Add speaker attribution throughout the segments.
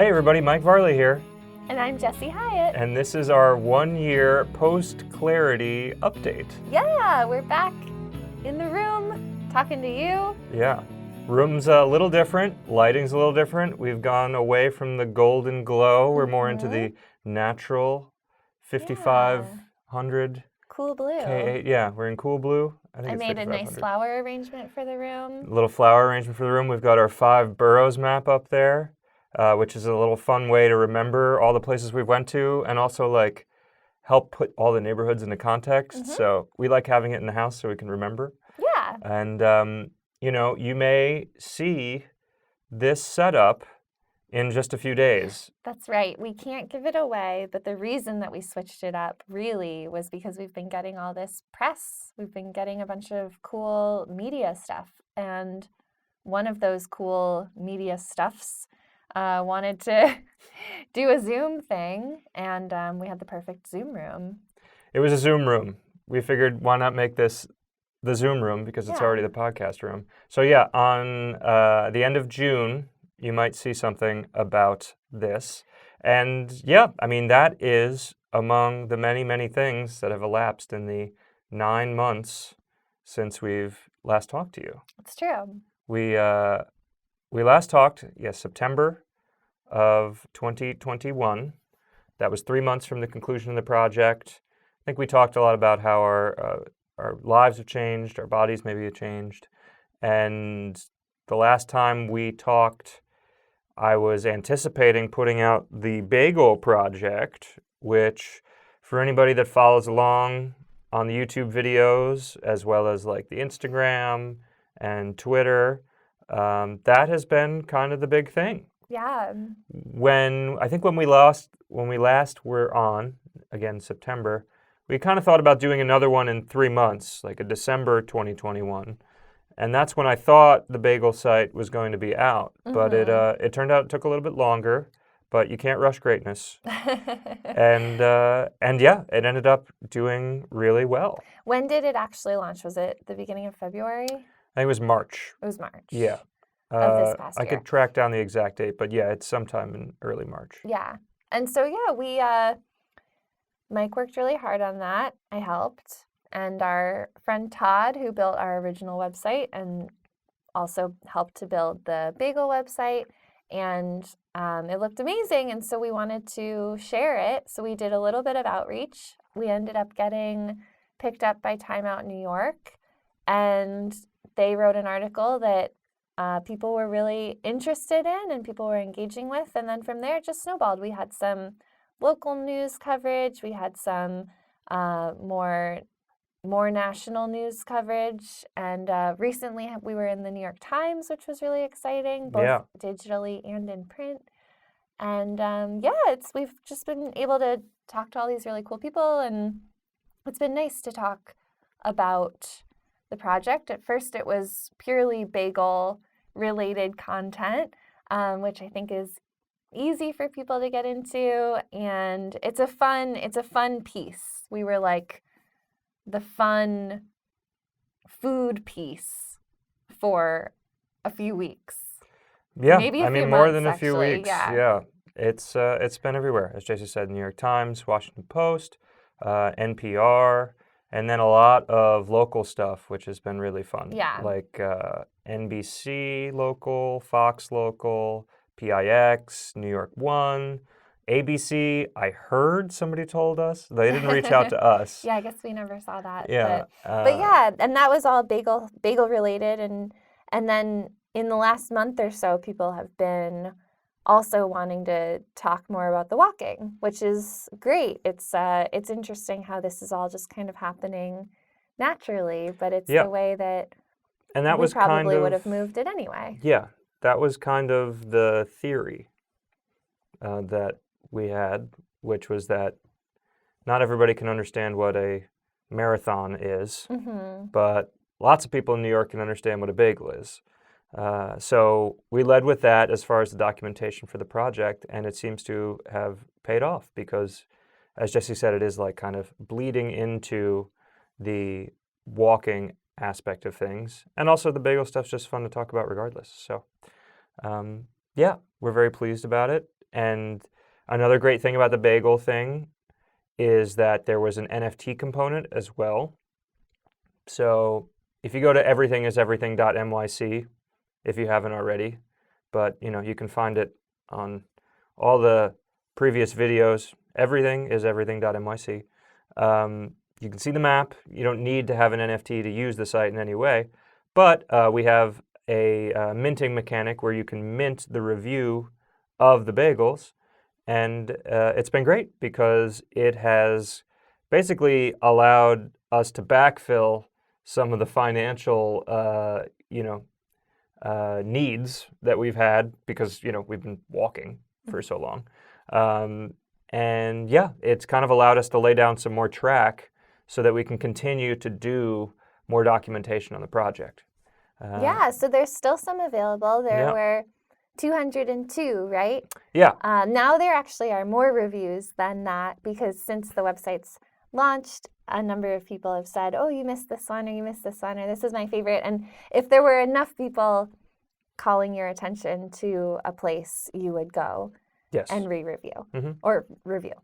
Speaker 1: Hey everybody, Mike Varlet here.
Speaker 2: And I'm Jessie Hyatt.
Speaker 1: And this is our 1-year post-clarity update.
Speaker 2: Yeah, we're back in the room talking to you.
Speaker 1: Yeah. Room's a little different, lighting's a little different. We've gone away from the golden glow. We're more into the natural 5500
Speaker 2: cool blue.
Speaker 1: K8. Yeah, we're in cool blue.
Speaker 2: I made a nice flower arrangement for the room.
Speaker 1: Little flower arrangement for the room. We've got our 5 boroughs map up there, which is a little fun way to remember all the places we've went to and also like help put all the neighborhoods into context. So we like having it in the house so we can remember.
Speaker 2: Yeah.
Speaker 1: And, you may see this setup in just a few days.
Speaker 2: That's right. We can't give it away, but the reason that we switched it up really was because we've been getting all this press. We've been getting a bunch of cool media stuff. And one of those cool media stuffs wanted to do a Zoom thing, and we had the perfect Zoom room.
Speaker 1: It was a Zoom room. We figured, why not make this the Zoom room because it's already the podcast room. So yeah, on the end of June, you might see something about this. And yeah, I mean, that is among the many, many things that have elapsed in the 9 months since we've last talked to you.
Speaker 2: It's true.
Speaker 1: We last talked, September of 2021. That was 3 months from the conclusion of the project. I think we talked a lot about how our lives have changed, our bodies maybe have changed. And the last time we talked, I was anticipating putting out the Bagel Project, which for anybody that follows along on the YouTube videos, as well as like the Instagram and Twitter, that has been kind of the big thing.
Speaker 2: Yeah.
Speaker 1: When we last were on, again, September, we kind of thought about doing another one in 3 months, like a December 2021. And that's when I thought the bagel site was going to be out. But it turned out it took a little bit longer, but you can't rush greatness. and yeah, it ended up doing really well.
Speaker 2: When did it actually launch? Was it the beginning of February?
Speaker 1: I think it was March.
Speaker 2: It was March.
Speaker 1: Yeah.
Speaker 2: Of this past year.
Speaker 1: I could track down the exact date, but yeah, it's sometime in early March.
Speaker 2: Yeah. And so, we, Mike worked really hard on that. I helped. And our friend Todd, who built our original website and also helped to build the bagel website. And it looked amazing. And so we wanted to share it. So we did a little bit of outreach. We ended up getting picked up by Time Out New York. And they wrote an article that people were really interested in and people were engaging with. And then from there, it just snowballed. We had some local news coverage. We had some more national news coverage. And recently we were in the New York Times, which was really exciting, both digitally and in print. And we've just been able to talk to all these really cool people. And it's been nice to talk about the project. At first, it was purely bagel-related content, which I think is easy for people to get into, and it's a fun piece. We were like the fun food piece for a few weeks.
Speaker 1: Yeah,
Speaker 2: maybe
Speaker 1: more than a
Speaker 2: actually.
Speaker 1: few weeks. Yeah. It's been everywhere, as Jessie said. New York Times, Washington Post, NPR. And then a lot of local stuff, which has been really fun.
Speaker 2: Yeah.
Speaker 1: Like NBC local, Fox local, PIX, New York One, ABC. I heard somebody told us. They didn't reach out to us.
Speaker 2: Yeah, I guess we never saw that.
Speaker 1: Yeah.
Speaker 2: But yeah, and that was all bagel related. And then in the last month or so, people have been also wanting to talk more about the walking, which is great. It's interesting how this is all just kind of happening naturally, but it's the way that we probably would have moved it anyway.
Speaker 1: Yeah, that was kind of the theory that we had, which was that not everybody can understand what a marathon is, but lots of people in New York can understand what a bagel is. So we led with that as far as the documentation for the project, and it seems to have paid off because, as Jessie said, it is like kind of bleeding into the walking aspect of things. And also the bagel stuff's just fun to talk about regardless. So, we're very pleased about it. And another great thing about the bagel thing is that there was an NFT component as well. So if you go to everythingiseverything.nyc, if you haven't already, but you can find it on all the previous videos. Everythingiseverything.nyc. You can see the map. You don't need to have an NFT to use the site in any way, but we have a minting mechanic where you can mint the review of the bagels, and it's been great because it has basically allowed us to backfill some of the financial, needs that we've had because we've been walking for so long, and yeah, it's kind of allowed us to lay down some more track so that we can continue to do more documentation on the project.
Speaker 2: Yeah, so there's still some available. There
Speaker 1: Yeah.
Speaker 2: were 202, right?
Speaker 1: Yeah.
Speaker 2: Now there actually are more reviews than that because since the website's launched, a number of people have said, oh, you missed this one, or you missed this one, or this is my favorite. And if there were enough people calling your attention to a place, you would go
Speaker 1: Yes.
Speaker 2: and re-review
Speaker 1: Mhm.
Speaker 2: or review.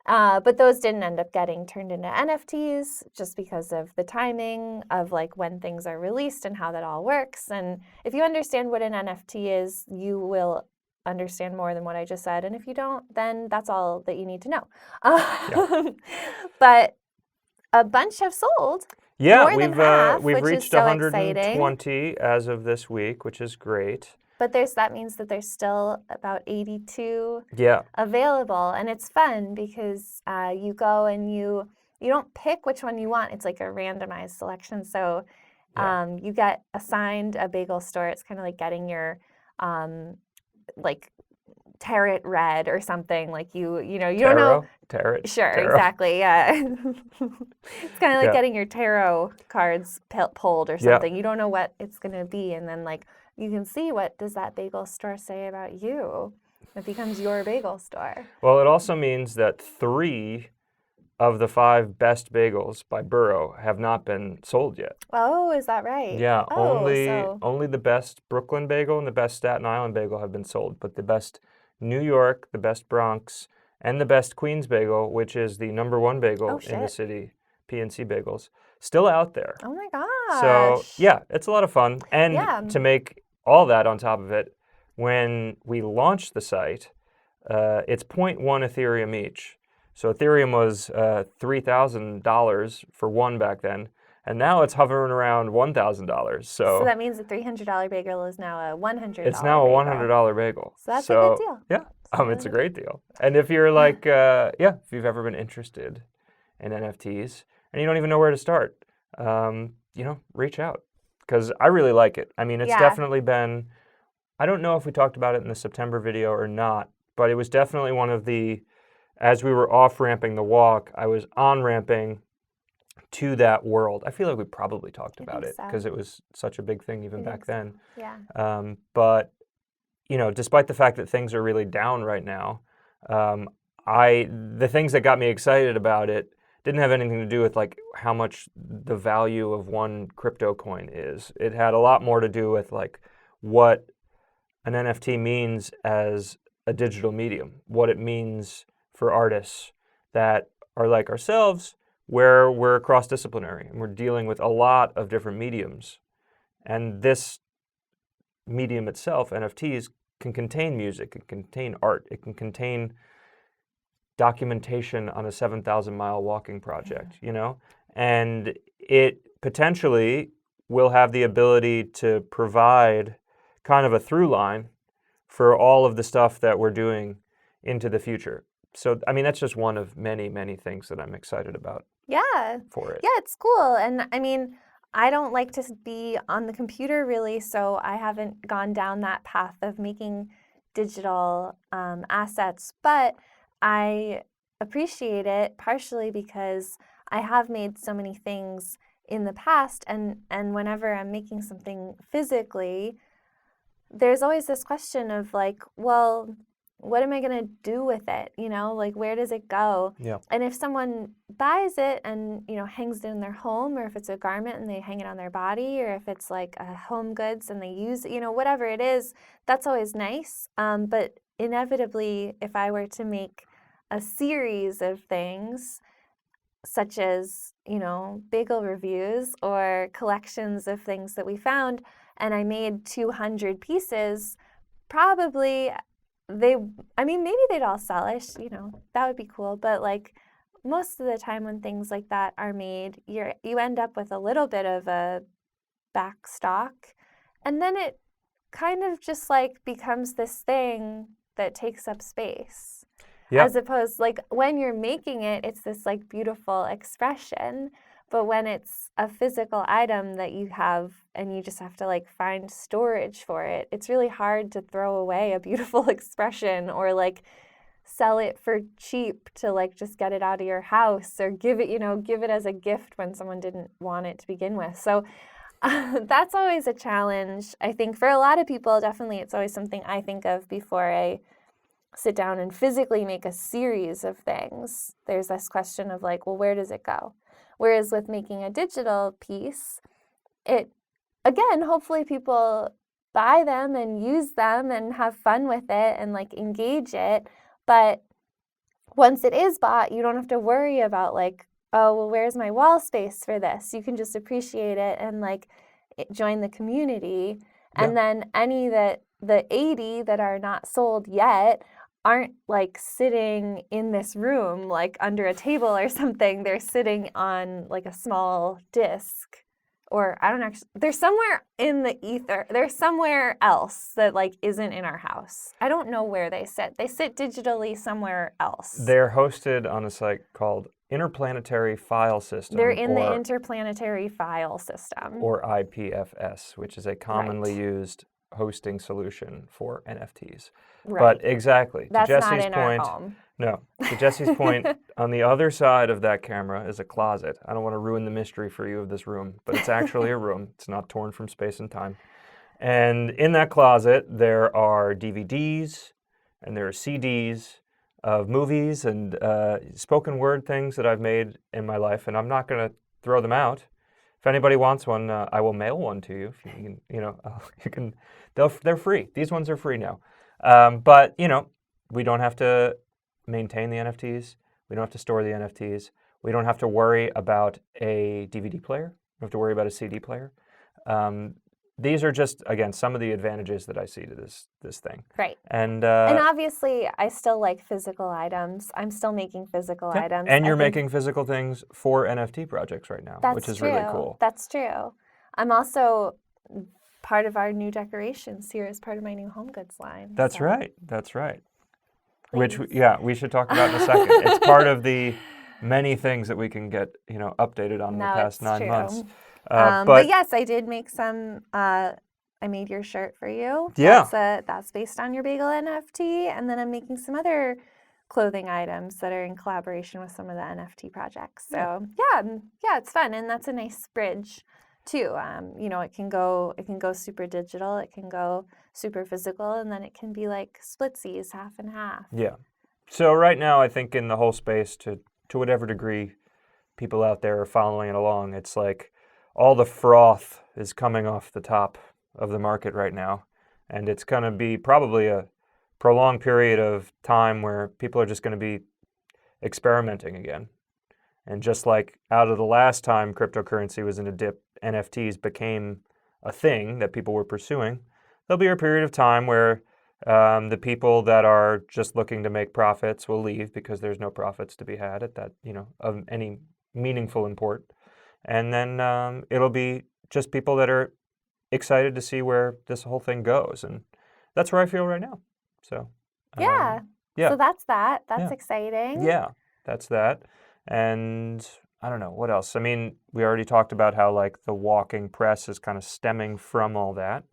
Speaker 2: But those didn't end up getting turned into NFTs just because of the timing of like when things are released and how that all works. And if you understand what an NFT is, you will understand more than what I just said. And if you don't, then that's all that you need to know. But a bunch have sold.
Speaker 1: Yeah,
Speaker 2: more than half,
Speaker 1: we've
Speaker 2: which is
Speaker 1: reached
Speaker 2: so
Speaker 1: 120 as of this week, which is great.
Speaker 2: But that means that there's still about 82
Speaker 1: Yeah.
Speaker 2: available, and it's fun because you go and you don't pick which one you want. It's like a randomized selection. So you get assigned a bagel store. It's kind of like getting your like tarot read or something. Like you don't know.
Speaker 1: Tarot.
Speaker 2: Sure,
Speaker 1: Tarot.
Speaker 2: exactly. Yeah. It's kind of like getting your tarot cards pulled or something. You don't know what it's going to be, and then like you can see what does that bagel store say about you. It becomes your bagel store.
Speaker 1: Well, it also means that 3 of the 5 best bagels by borough have not been sold yet.
Speaker 2: Oh, is that right?
Speaker 1: Yeah,
Speaker 2: Oh,
Speaker 1: only the best Brooklyn bagel and the best Staten Island bagel have been sold, but the best New York, the best Bronx, and the best Queens bagel, which is the #1 bagel in the city, PNC Bagels, still out there.
Speaker 2: Oh my gosh.
Speaker 1: So yeah, it's a lot of fun. And to make all that on top of it, when we launched the site, it's 0.1 Ethereum each. So Ethereum was $3,000 for one back then, and now it's hovering around $1,000. So
Speaker 2: that means a $300 bagel is now a $100.
Speaker 1: It's now a $100 bagel.
Speaker 2: So that's a good deal.
Speaker 1: Yeah, it's a great deal. And if you're like, if you've ever been interested in NFTs and you don't even know where to start, reach out because I really like it. I mean, it's definitely been. I don't know if we talked about it in the September video or not, but it was definitely one of the. As we were off-ramping the walk, I was on-ramping to that world. I feel like we probably talked about it because it was such a big thing even back then.
Speaker 2: Yeah.
Speaker 1: But, despite the fact that things are really down right now, the things that got me excited about it didn't have anything to do with like how much the value of one crypto coin is. It had a lot more to do with like what an NFT means as a digital medium, what it means for artists that are like ourselves, where we're cross-disciplinary and we're dealing with a lot of different mediums. And this medium itself, NFTs, can contain music, it can contain art, it can contain documentation on a 7,000-mile walking project, And it potentially will have the ability to provide kind of a through line for all of the stuff that we're doing into the future. So, I mean, that's just one of many, many things that I'm excited about.
Speaker 2: Yeah.
Speaker 1: For it.
Speaker 2: Yeah, it's cool. And I mean, I don't like to be on the computer really, so I haven't gone down that path of making digital assets. But I appreciate it partially because I have made so many things in the past, and whenever I'm making something physically, there's always this question of like, well, what am I going to do with it? Like where does it go?
Speaker 1: Yeah.
Speaker 2: And if someone buys it and, hangs it in their home, or if it's a garment and they hang it on their body, or if it's like a home goods and they use it, whatever it is, that's always nice. But inevitably, if I were to make a series of things, such as, bagel reviews or collections of things that we found, and I made 200 pieces, probably maybe they'd all sell. That would be cool. But like most of the time when things like that are made, you end up with a little bit of a back stock, and then it kind of just like becomes this thing that takes up space.
Speaker 1: Yep.
Speaker 2: As opposed, like when you're making it, it's this like beautiful expression. But when it's a physical item that you have and you just have to like find storage for it, it's really hard to throw away a beautiful expression or like sell it for cheap to like just get it out of your house or give it as a gift when someone didn't want it to begin with. So that's always a challenge. I think for a lot of people, definitely it's always something I think of before I sit down and physically make a series of things. There's this question of like, well, where does it go? Whereas with making a digital piece, again, hopefully people buy them and use them and have fun with it and like engage it. But once it is bought, you don't have to worry about like, oh, well, where's my wall space for this? You can just appreciate it and like join the community.
Speaker 1: Yeah.
Speaker 2: And then the 80 that are not sold yet aren't like sitting in this room like under a table or something. They're sitting on like a small disc, or they're somewhere in the ether. They're somewhere else that like isn't in our house. I don't know where they sit. They sit digitally somewhere else.
Speaker 1: They're hosted on a site called Interplanetary File System.
Speaker 2: They're in the Interplanetary File System.
Speaker 1: Or IPFS, which is a commonly used hosting solution for NFTs.
Speaker 2: Right.
Speaker 1: But exactly,
Speaker 2: That's
Speaker 1: to Jesse's
Speaker 2: not in
Speaker 1: point,
Speaker 2: our home.
Speaker 1: No, to Jesse's point, on the other side of that camera is a closet. I don't want to ruin the mystery for you of this room, but it's actually a room. It's not torn from space and time. And in that closet, there are DVDs and there are CDs of movies and spoken word things that I've made in my life, and I'm not going to throw them out. If anybody wants one, I will mail one to you. You can. They're free. These ones are free now. But we don't have to maintain the NFTs. We don't have to store the NFTs. We don't have to worry about a DVD player. We don't have to worry about a CD player. These are just, again, some of the advantages that I see to this thing.
Speaker 2: Right.
Speaker 1: And
Speaker 2: obviously, I still like physical items. I'm still making physical items.
Speaker 1: And you're making physical things for NFT projects right now, which is really cool.
Speaker 2: That's true. I'm also part of our new decorations here as part of my new home goods line.
Speaker 1: That's right.
Speaker 2: Please.
Speaker 1: Which, we should talk about in a second. It's part of the many things that we can get, updated on in the past 9 months.
Speaker 2: But yes, I did make some. I made your shirt for you.
Speaker 1: Yeah.
Speaker 2: That's based on your bagel NFT, and then I'm making some other clothing items that are in collaboration with some of the NFT projects. So yeah, it's fun, and that's a nice bridge too. It can go super digital, it can go super physical, and then it can be like splitsies, half and half.
Speaker 1: Yeah. So right now, I think in the whole space, to whatever degree people out there are following it along, it's like all the froth is coming off the top of the market right now, and it's going to be probably a prolonged period of time where people are just going to be experimenting again. And just like out of the last time cryptocurrency was in a dip, NFTs became a thing that people were pursuing, there'll be a period of time where the people that are just looking to make profits will leave because there's no profits to be had at that, of any meaningful import. And then it'll be just people that are excited to see where this whole thing goes. And that's where I feel right now. So
Speaker 2: yeah. So that's that. That's exciting.
Speaker 1: Yeah, that's that. And I don't know, what else? I mean, we already talked about how like the walking press is kind of stemming from all that.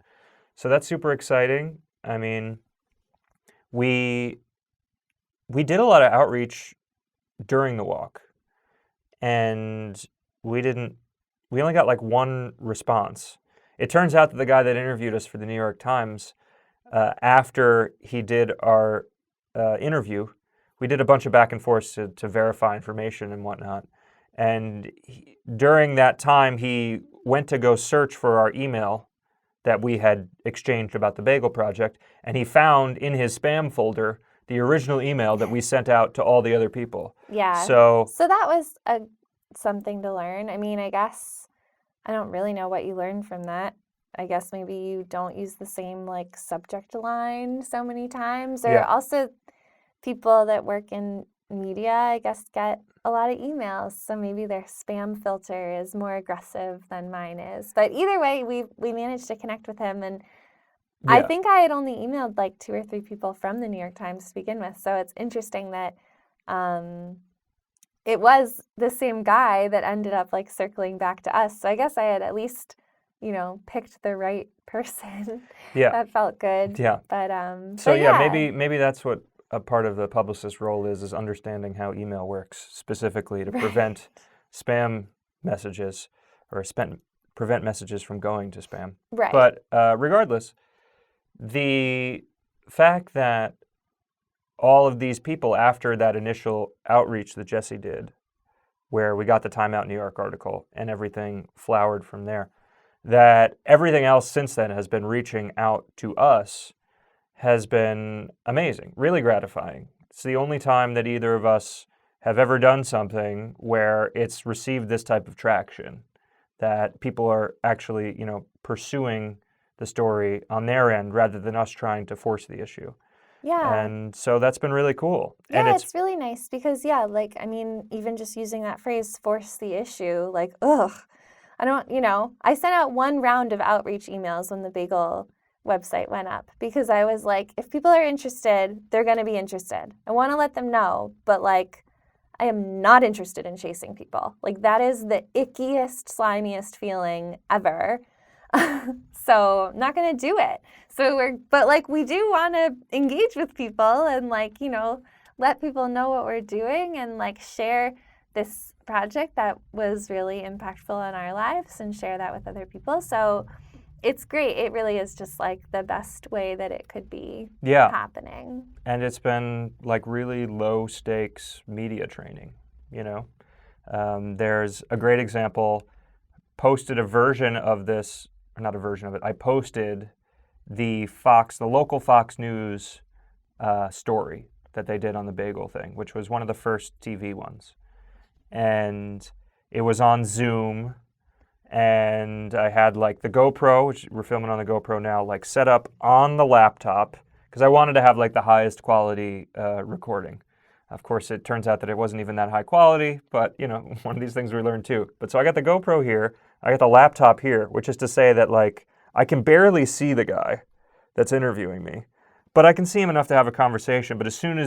Speaker 1: So that's super exciting. I mean, we did a lot of outreach during the walk, and we only got like one response. It turns out that the guy that interviewed us for the New York Times, after he did our interview, we did a bunch of back and forth to verify information and whatnot. And during that time, he went to go search for our email that we had exchanged about the bagel project, and he found in his spam folder the original email that we sent out to all the other people.
Speaker 2: Yeah.
Speaker 1: So
Speaker 2: that was something to learn. I mean, I guess I don't really know what you learned from that. I guess maybe you don't use the same like subject line so many times. Or also people that work in media, I guess, get a lot of emails. So maybe their spam filter is more aggressive than mine is. But either way, we managed to connect with him. And I think I had only emailed like 2 or 3 people from the New York Times to begin with. So it's interesting that it was the same guy that ended up like circling back to us. So I guess I had at least, picked the right person. That felt good.
Speaker 1: Yeah.
Speaker 2: But
Speaker 1: maybe that's what a part of the publicist's role is understanding how email works specifically to prevent spam messages or prevent messages from going to spam.
Speaker 2: Right.
Speaker 1: But regardless, the fact that all of these people, after that initial outreach that Jesse did, where we got the Time Out New York article and everything flowered from there, that everything else since then has been reaching out to us has been amazing, really gratifying. It's the only time that either of us have ever done something where it's received this type of traction, that people are actually, pursuing the story on their end rather than us trying to force the issue.
Speaker 2: Yeah.
Speaker 1: And so that's been really cool.
Speaker 2: Yeah, it's really nice because, even just using that phrase, force the issue, I sent out one round of outreach emails when the bagel website went up because I was like, if people are interested, they're going to be interested. I want to let them know, but I am not interested in chasing people. That is the ickiest, slimiest feeling ever. So I'm not going to do it. But we do want to engage with people and let people know what we're doing and share this project that was really impactful in our lives and share that with other people. So it's great. It really is just the best way that it could be happening.
Speaker 1: And it's been really low stakes media training, There's a great example, posted a version of this, or not a version of it, I posted the local Fox News story that they did on the bagel thing, which was one of the first TV ones. And it was on Zoom, and I had the GoPro, which we're filming on the GoPro now, set up on the laptop because I wanted to have the highest quality recording. Of course, it turns out that it wasn't even that high quality, but one of these things we learned too. But so I got the GoPro here, I got the laptop here, which is to say that I can barely see the guy that's interviewing me, but I can see him enough to have a conversation. But as soon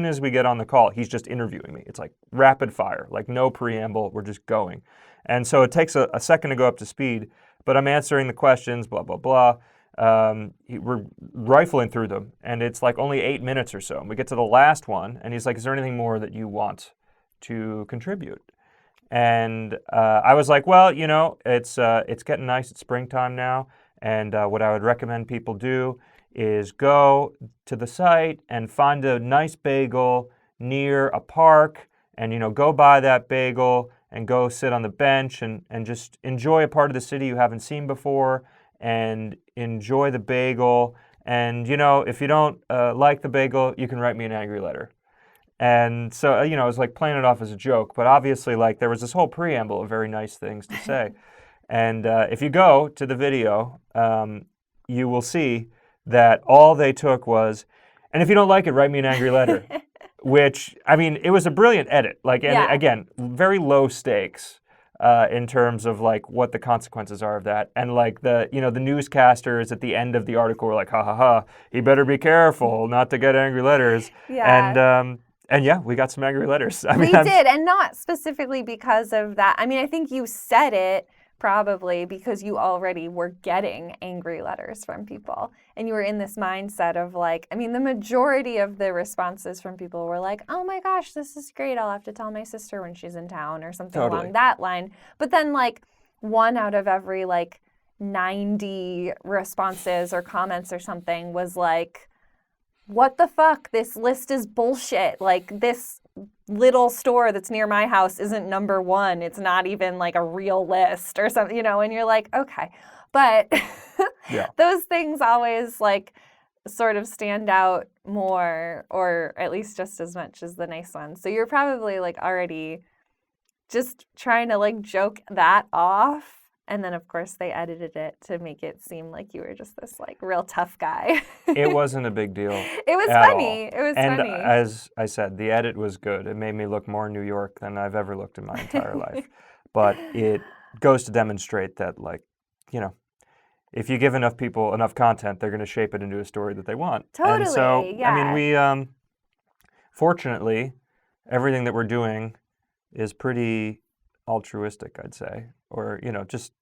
Speaker 1: as we get on the call, he's just interviewing me. It's rapid fire, no preamble. We're just going. And so it takes a second to go up to speed, but I'm answering the questions, blah, blah, blah. We're rifling through them, and it's only 8 minutes or so. And we get to the last one, and he's like, is there anything more that you want to contribute? And I was like, well, it's getting nice. It's springtime now. And what I would recommend people do is go to the site and find a nice bagel near a park and, go buy that bagel and go sit on the bench and just enjoy a part of the city you haven't seen before and enjoy the bagel. And, if you don't like the bagel, you can write me an angry letter. And so, I was playing it off as a joke, but obviously there was this whole preamble of very nice things to say. And if you go to the video, you will see that all they took was, and if you don't like it, write me an angry letter, which, it was a brilliant edit. And again, very low stakes in terms of what the consequences are of that. And the newscasters at the end of the article were like, ha ha ha, he better be careful not to get angry letters.
Speaker 2: Yeah.
Speaker 1: And yeah, we got some angry letters.
Speaker 2: We did, and not specifically because of that. I think you said it probably because you already were getting angry letters from people. And you were in this mindset of the majority of the responses from people were like, oh my gosh, this is great. I'll have to tell my sister when she's in town or something along that line. But then 1 out of every 90 responses or comments or something was what the fuck? This list is bullshit. This little store that's near my house isn't number 1. It's not even a real list or something, and you're like, okay. But those things always like sort of stand out more, or at least just as much as the nice ones. So you're probably like already just trying to like joke that off. And then, of course, they edited it to make it seem like you were just this like real tough guy.
Speaker 1: It wasn't a big deal.
Speaker 2: It was
Speaker 1: at
Speaker 2: funny.
Speaker 1: all.
Speaker 2: It was
Speaker 1: and
Speaker 2: funny.
Speaker 1: As I said, the edit was good. It made me look more New York than I've ever looked in my entire life. But it goes to demonstrate that, like, you know, if you give enough people enough content, they're going to shape it into a story that they want.
Speaker 2: Totally.
Speaker 1: And so,
Speaker 2: yeah.
Speaker 1: I mean, fortunately, everything that we're doing is pretty altruistic, I'd say, or just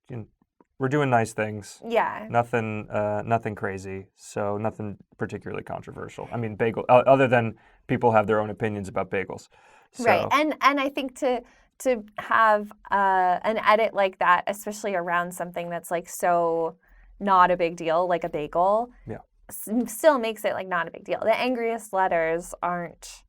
Speaker 1: we're doing nice things.
Speaker 2: Yeah.
Speaker 1: Nothing crazy. So nothing particularly controversial. I mean, bagel. Other than people have their own opinions about bagels. So.
Speaker 2: Right, and I think to have an edit like that, especially around something that's like so not a big deal, like a bagel, still makes it like not a big deal. The angriest letters aren't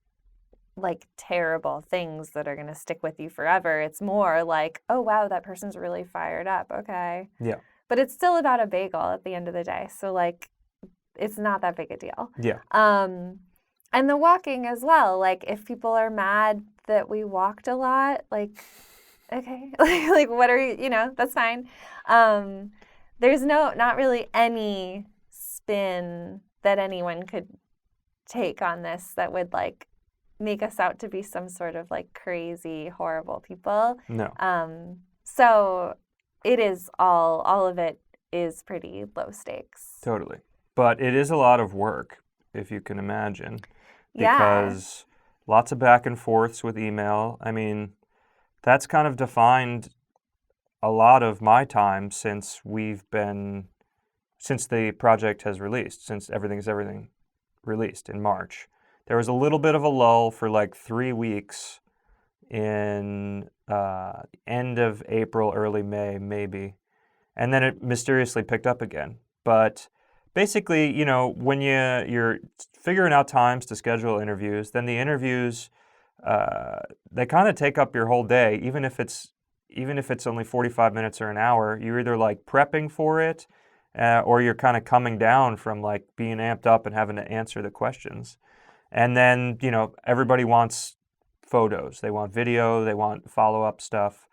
Speaker 2: like terrible things that are going to stick with you forever. It's more like, oh wow, that person's really fired up. Okay.
Speaker 1: Yeah.
Speaker 2: But it's still about a bagel at the end of the day. So like it's not that big a deal.
Speaker 1: Yeah.
Speaker 2: And the walking as well. Like if people are mad that we walked a lot, like okay. like what are you, that's fine. There's not really any spin that anyone could take on this that would like make us out to be some sort of like crazy, horrible people.
Speaker 1: No.
Speaker 2: So it is all of it is pretty low stakes.
Speaker 1: Totally. But it is a lot of work, if you can imagine. Because lots of back and forths with email. I mean, that's kind of defined a lot of my time since the project has released, since Everything is Everything released in March. There was a little bit of a lull for like 3 weeks in end of April, early May, maybe. And then it mysteriously picked up again. But basically, when you're figuring out times to schedule interviews, then the interviews, they kind of take up your whole day, even if it's only 45 minutes or an hour. You're either like prepping for it, or you're kind of coming down from like being amped up and having to answer the questions. And then, everybody wants photos. They want video. They want follow-up stuff.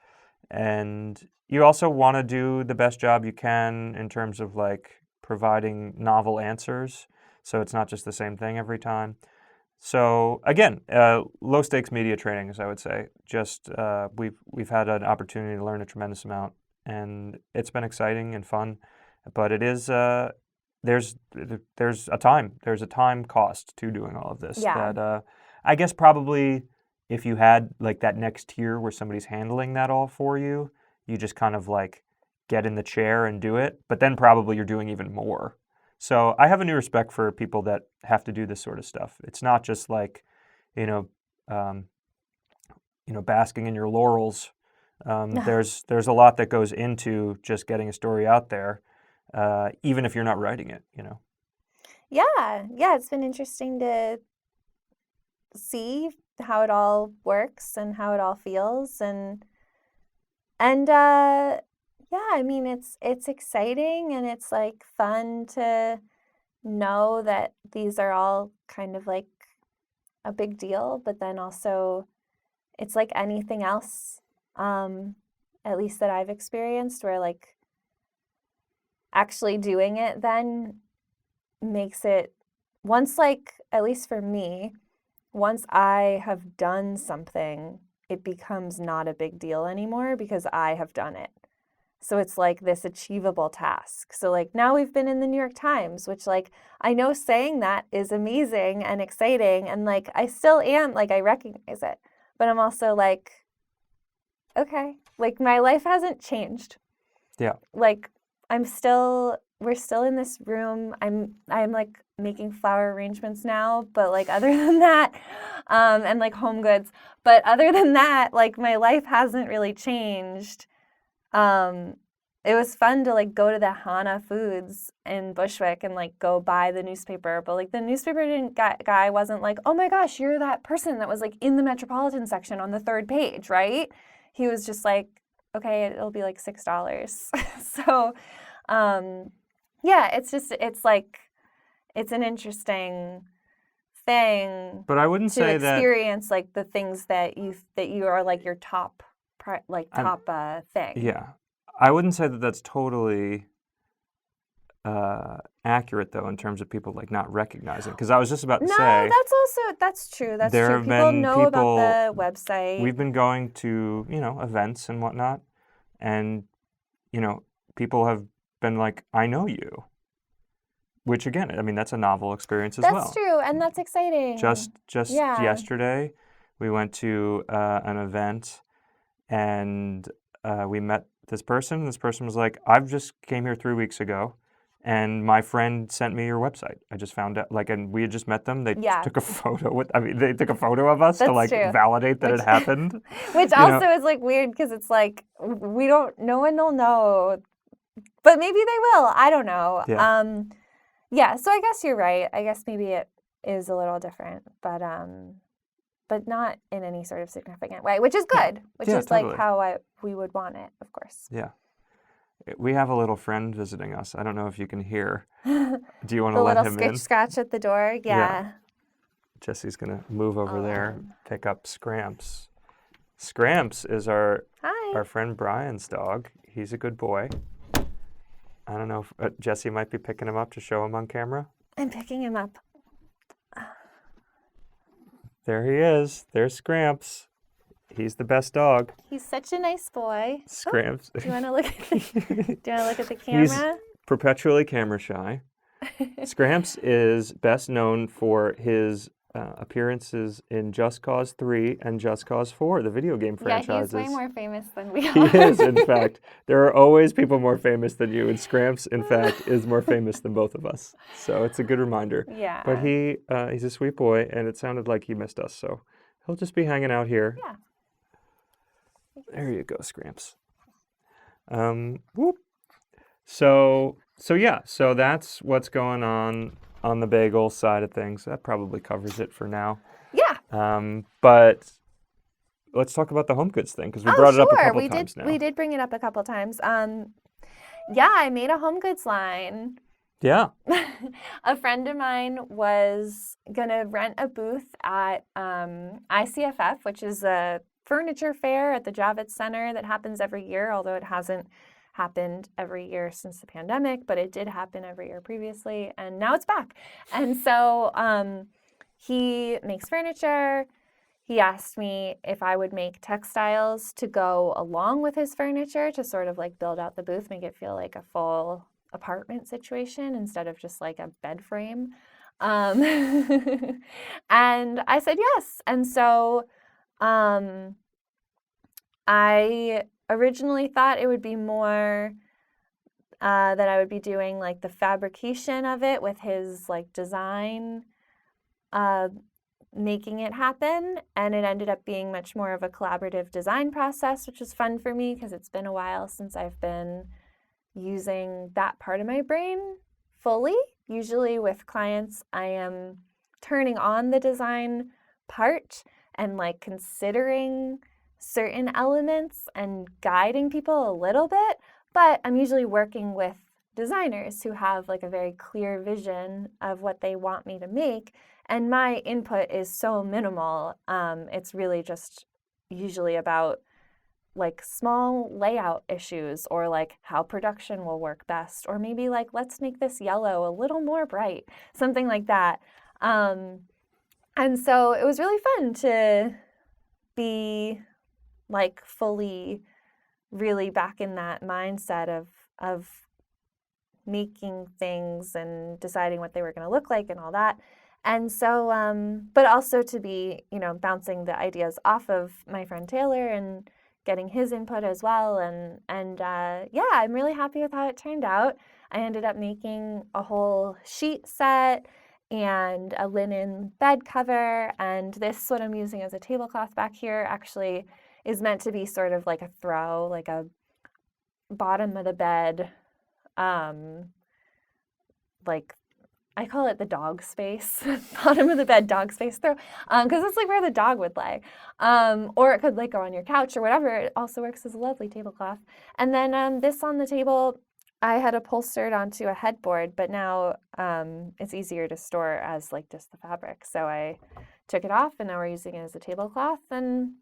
Speaker 1: And you also want to do the best job you can in terms of like providing novel answers. So it's not just the same thing every time. So again, low stakes media training, as I would say. Just we've had an opportunity to learn a tremendous amount, and it's been exciting and fun. But it is there's a time cost to doing all of this.
Speaker 2: Yeah.
Speaker 1: That I guess probably if you had like that next tier where somebody's handling that all for you, you just kind of like get in the chair and do it. But then probably you're doing even more. So I have a new respect for people that have to do this sort of stuff. It's not just like, basking in your laurels. There's a lot that goes into just getting a story out there, even if you're not writing it.
Speaker 2: Yeah, it's been interesting to see how it all works and how it all feels, and I mean, it's exciting, and it's like fun to know that these are all kind of like a big deal, but then also it's like anything else, at least that I've experienced, where like actually doing it then makes it, once like, at least for me, once I have done something, it becomes not a big deal anymore because I have done it. So it's like this achievable task. So like now we've been in the New York Times, which like I know saying that is amazing and exciting, and like I still am, like I recognize it, but I'm also like, okay, like my life hasn't changed.
Speaker 1: Yeah.
Speaker 2: Like we're still in this room. I'm like making flower arrangements now, but like other than that, and like home goods, but other than that, like my life hasn't really changed. It was fun to like go to the Hana Foods in Bushwick and like go buy the newspaper, but like the newspaper guy wasn't like, oh my gosh, you're that person that was like in the Metropolitan section on the 3rd page, right? He was just like, okay, it'll be like $6. So, Yeah, it's an interesting thing
Speaker 1: But I wouldn't
Speaker 2: to
Speaker 1: say that
Speaker 2: experience like the things that you are like your top thing.
Speaker 1: Yeah. I wouldn't say that that's totally accurate, though, in terms of people like not recognizing. Because I was just about to
Speaker 2: No,
Speaker 1: say,
Speaker 2: that's true. That's
Speaker 1: there
Speaker 2: true.
Speaker 1: have
Speaker 2: People
Speaker 1: been
Speaker 2: know about
Speaker 1: people,
Speaker 2: the website.
Speaker 1: we've been going to, events and whatnot, and, people have been like, I know you. Which, again, I mean, that's a novel experience as well.
Speaker 2: That's true, and that's exciting.
Speaker 1: Just
Speaker 2: Yeah.
Speaker 1: yesterday, we went to an event, and we met this person. This person was like, I've just came here 3 weeks ago, and my friend sent me your website. I just found out, and we had just met them. They took a photo they took a photo of us
Speaker 2: That's
Speaker 1: to
Speaker 2: true.
Speaker 1: validate that it happened.
Speaker 2: Which also is like weird because it's like no one will know, but maybe they will. I don't know.
Speaker 1: Yeah.
Speaker 2: So I guess you're right. I guess maybe it is a little different, but not in any sort of significant way, which is good. Which is
Speaker 1: totally.
Speaker 2: like how we would want it, of course.
Speaker 1: Yeah. We have a little friend visiting us. I don't know if you can hear. Do you want to let him in?
Speaker 2: The little scratch at the door? Yeah.
Speaker 1: Jesse's going to move over there, pick up Scramps. Scramps is our friend Brian's dog. He's a good boy. I don't know if Jesse might be picking him up to show him on camera.
Speaker 2: I'm picking him up.
Speaker 1: There he is. There's Scramps. He's the best dog.
Speaker 2: He's such a nice boy.
Speaker 1: Scramps.
Speaker 2: Do you want to look at the camera?
Speaker 1: He's perpetually camera shy. Scramps is best known for his appearances in Just Cause 3 and Just Cause 4, the video game franchises.
Speaker 2: Yeah, he's way more famous than we are.
Speaker 1: He is, in fact. There are always people more famous than you, and Scramps, in fact, is more famous than both of us. So it's a good reminder.
Speaker 2: Yeah.
Speaker 1: But he's a sweet boy, and it sounded like he missed us, so he'll just be hanging out here.
Speaker 2: Yeah.
Speaker 1: There you go, Scramps. Whoop. So that's what's going on the bagel side of things. That probably covers it for now.
Speaker 2: Yeah.
Speaker 1: But let's talk about the home goods thing, because we brought it up a couple times now.
Speaker 2: We did bring it up a couple times. I made a home goods line.
Speaker 1: Yeah.
Speaker 2: A friend of mine was going to rent a booth at ICFF, which is a furniture fair at the Javits Center that happens every year, although it hasn't happened every year since the pandemic, but it did happen every year previously, and now it's back. And so he makes furniture. He asked me if I would make textiles to go along with his furniture to sort of like build out the booth, make it feel like a full apartment situation instead of just like a bed frame. And I said yes. And so I originally thought it would be more that I would be doing like the fabrication of it with his like design, making it happen. And it ended up being much more of a collaborative design process, which was fun for me because it's been a while since I've been using that part of my brain fully. Usually with clients, I am turning on the design part and like considering certain elements and guiding people a little bit, but I'm usually working with designers who have like a very clear vision of what they want me to make, and my input is so minimal. It's really just usually about like small layout issues or like how production will work best, or maybe like let's make this yellow a little more bright, something like that. And so it was really fun to be like fully really back in that mindset of making things and deciding what they were going to look like and all that. And so, but also to be, bouncing the ideas off of my friend Taylor and getting his input as well. And I'm really happy with how it turned out. I ended up making a whole sheet set and a linen bed cover. And this, what I'm using as a tablecloth back here, actually is meant to be sort of like a throw, like a bottom of the bed, like I call it the dog space, bottom of the bed dog space throw, because it's like where the dog would lay, or it could like go on your couch or whatever. It also works as a lovely tablecloth. And then this on the table I had upholstered onto a headboard, but now it's easier to store as like just the fabric. So I took it off, and now we're using it as a tablecloth. And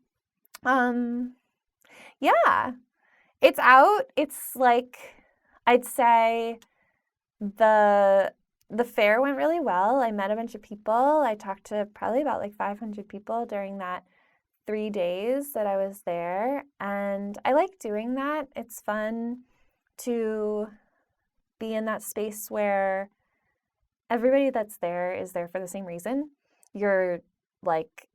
Speaker 2: yeah, it's out. It's like, I'd say the fair went really well. I met a bunch of people. I talked to probably about like 500 people during that 3 days that I was there, and I like doing that. It's fun to be in that space where everybody that's there is there for the same reason. You're like,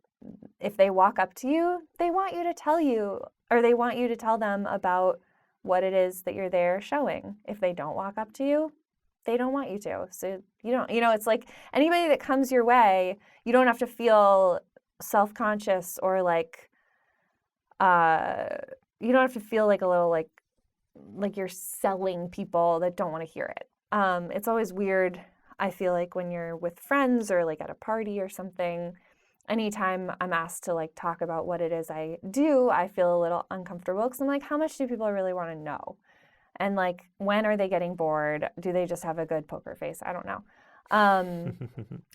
Speaker 2: if they walk up to you, they want you to tell you, or they want you to tell them about what it is that you're there showing. If they don't walk up to you, they don't want you to. So you don't, it's like anybody that comes your way, you don't have to feel self-conscious or like, you don't have to feel like a little like you're selling people that don't want to hear it. It's always weird, I feel like, when you're with friends or like at a party or something. Anytime I'm asked to like talk about what it is I do, I feel a little uncomfortable because I'm like, how much do people really want to know? And like, when are they getting bored? Do they just have a good poker face? I don't know.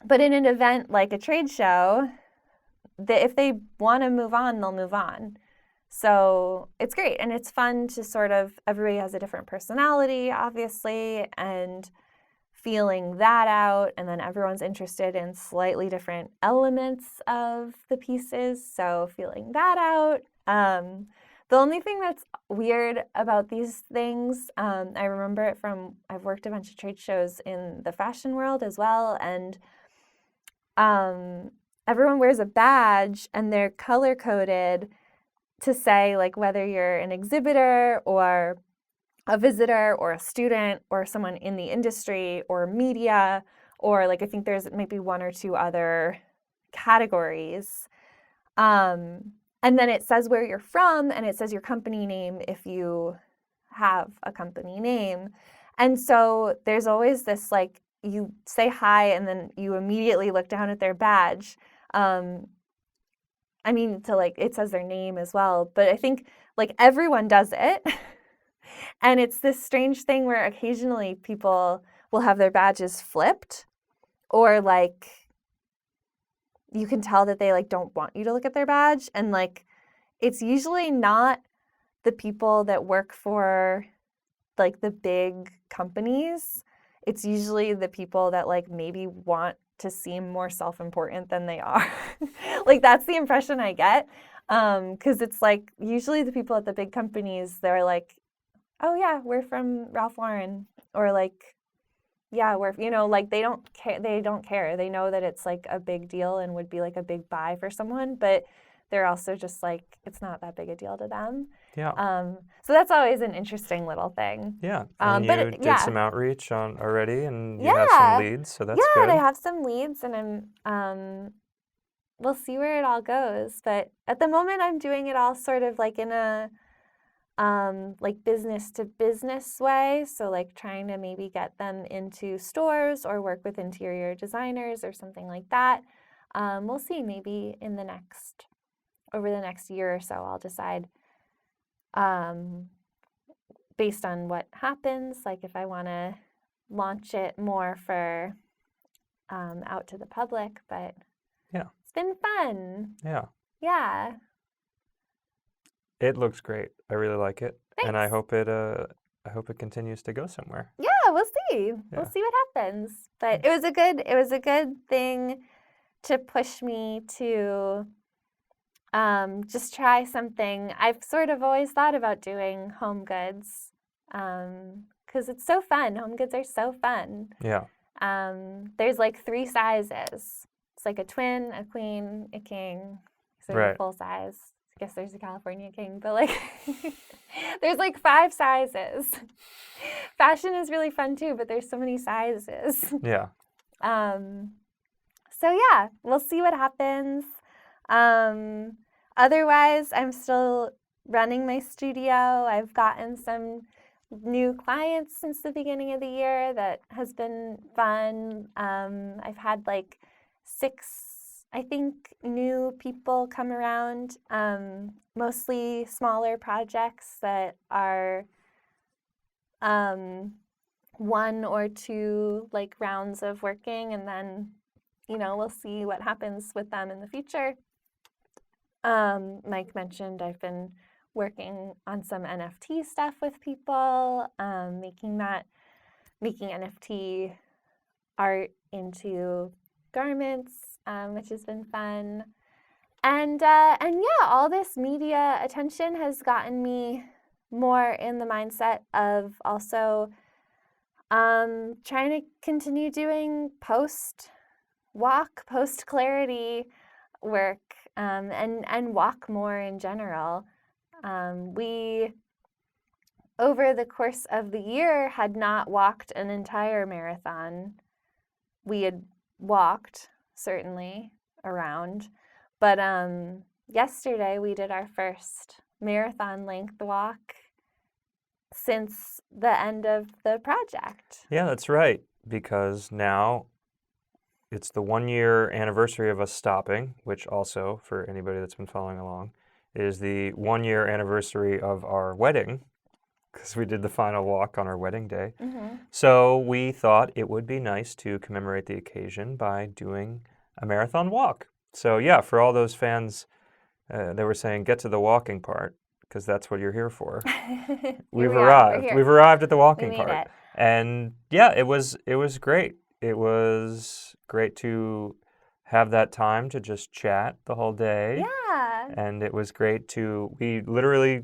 Speaker 2: But in an event like a trade show, if they want to move on, they'll move on. So it's great. And it's fun to sort of, everybody has a different personality, obviously, and feeling that out. And then everyone's interested in slightly different elements of the pieces. So feeling that out. The only thing that's weird about these things, I remember it from, I've worked a bunch of trade shows in the fashion world as well. And everyone wears a badge and they're color coded to say like whether you're an exhibitor or a visitor or a student or someone in the industry or media, or like I think there's maybe one or two other categories. And then it says where you're from and it says your company name if you have a company name. And so there's always this like, you say hi and then you immediately look down at their badge. I mean, to like, it says their name as well, but I think like everyone does it. And it's this strange thing where occasionally people will have their badges flipped, or like you can tell that they like don't want you to look at their badge. And like, it's usually not the people that work for like the big companies. It's usually the people that like maybe want to seem more self-important than they are. Like that's the impression I get. Because it's like usually the people at the big companies, they're like, oh yeah, we're from Ralph Lauren, or like, yeah, we're, like they don't care. They know that it's like a big deal and would be like a big buy for someone, but they're also just like, it's not that big a deal to them.
Speaker 1: Yeah.
Speaker 2: So that's always an interesting little thing.
Speaker 1: Yeah. And
Speaker 2: But
Speaker 1: you did some outreach on already, and you have some
Speaker 2: yeah,
Speaker 1: leads, so that's
Speaker 2: yeah, and I
Speaker 1: good.
Speaker 2: have some leads, and we'll see where it all goes. But at the moment, I'm doing it all sort of like in a like business to business way. So like trying to maybe get them into stores or work with interior designers or something like that. We'll see. Maybe over the next year or so, I'll decide based on what happens, like if I want to launch it more for out to the public. But
Speaker 1: Yeah.
Speaker 2: it's been fun.
Speaker 1: Yeah.
Speaker 2: Yeah.
Speaker 1: It looks great. I really like it.
Speaker 2: Thanks.
Speaker 1: And I hope it continues to go somewhere.
Speaker 2: Yeah, we'll see.
Speaker 1: Yeah.
Speaker 2: We'll see what happens. But it was a good thing to push me to just try something. I've sort of always thought about doing home goods because it's so fun. Home goods are so fun.
Speaker 1: Yeah.
Speaker 2: There's like 3 sizes. It's like a twin, a queen, a king. So
Speaker 1: Right.
Speaker 2: a full size. I guess there's a California king, but like there's like 5 sizes. Fashion is really fun too, but there's so many sizes.
Speaker 1: Yeah.
Speaker 2: So yeah, we'll see what happens. Otherwise, I'm still running my studio. I've gotten some new clients since the beginning of the year that has been fun. I've had like 6, I think, new people come around, mostly smaller projects that are 1 or 2 like rounds of working, and then, we'll see what happens with them in the future. Mike mentioned I've been working on some NFT stuff with people, making NFT art into garments, which has been fun. And yeah, all this media attention has gotten me more in the mindset of also trying to continue doing post-walk, post-clarity work, and walk more in general. We, over the course of the year, had not walked an entire marathon. We had walked, certainly, around. But yesterday we did our first marathon length walk since the end of the project.
Speaker 1: Yeah, that's right, because now it's the 1-year anniversary of us stopping, which also, for anybody that's been following along, is the 1-year anniversary of our wedding, because we did the final walk on our wedding day.
Speaker 2: Mm-hmm.
Speaker 1: So we thought it would be nice to commemorate the occasion by doing a marathon walk. So yeah, for all those fans, they were saying, get to the walking part, because that's what you're here for. We've arrived. We've arrived at the walking part.
Speaker 2: It.
Speaker 1: And yeah, it was great. It was great to have that time to just chat the whole day.
Speaker 2: Yeah.
Speaker 1: And it was great we literally,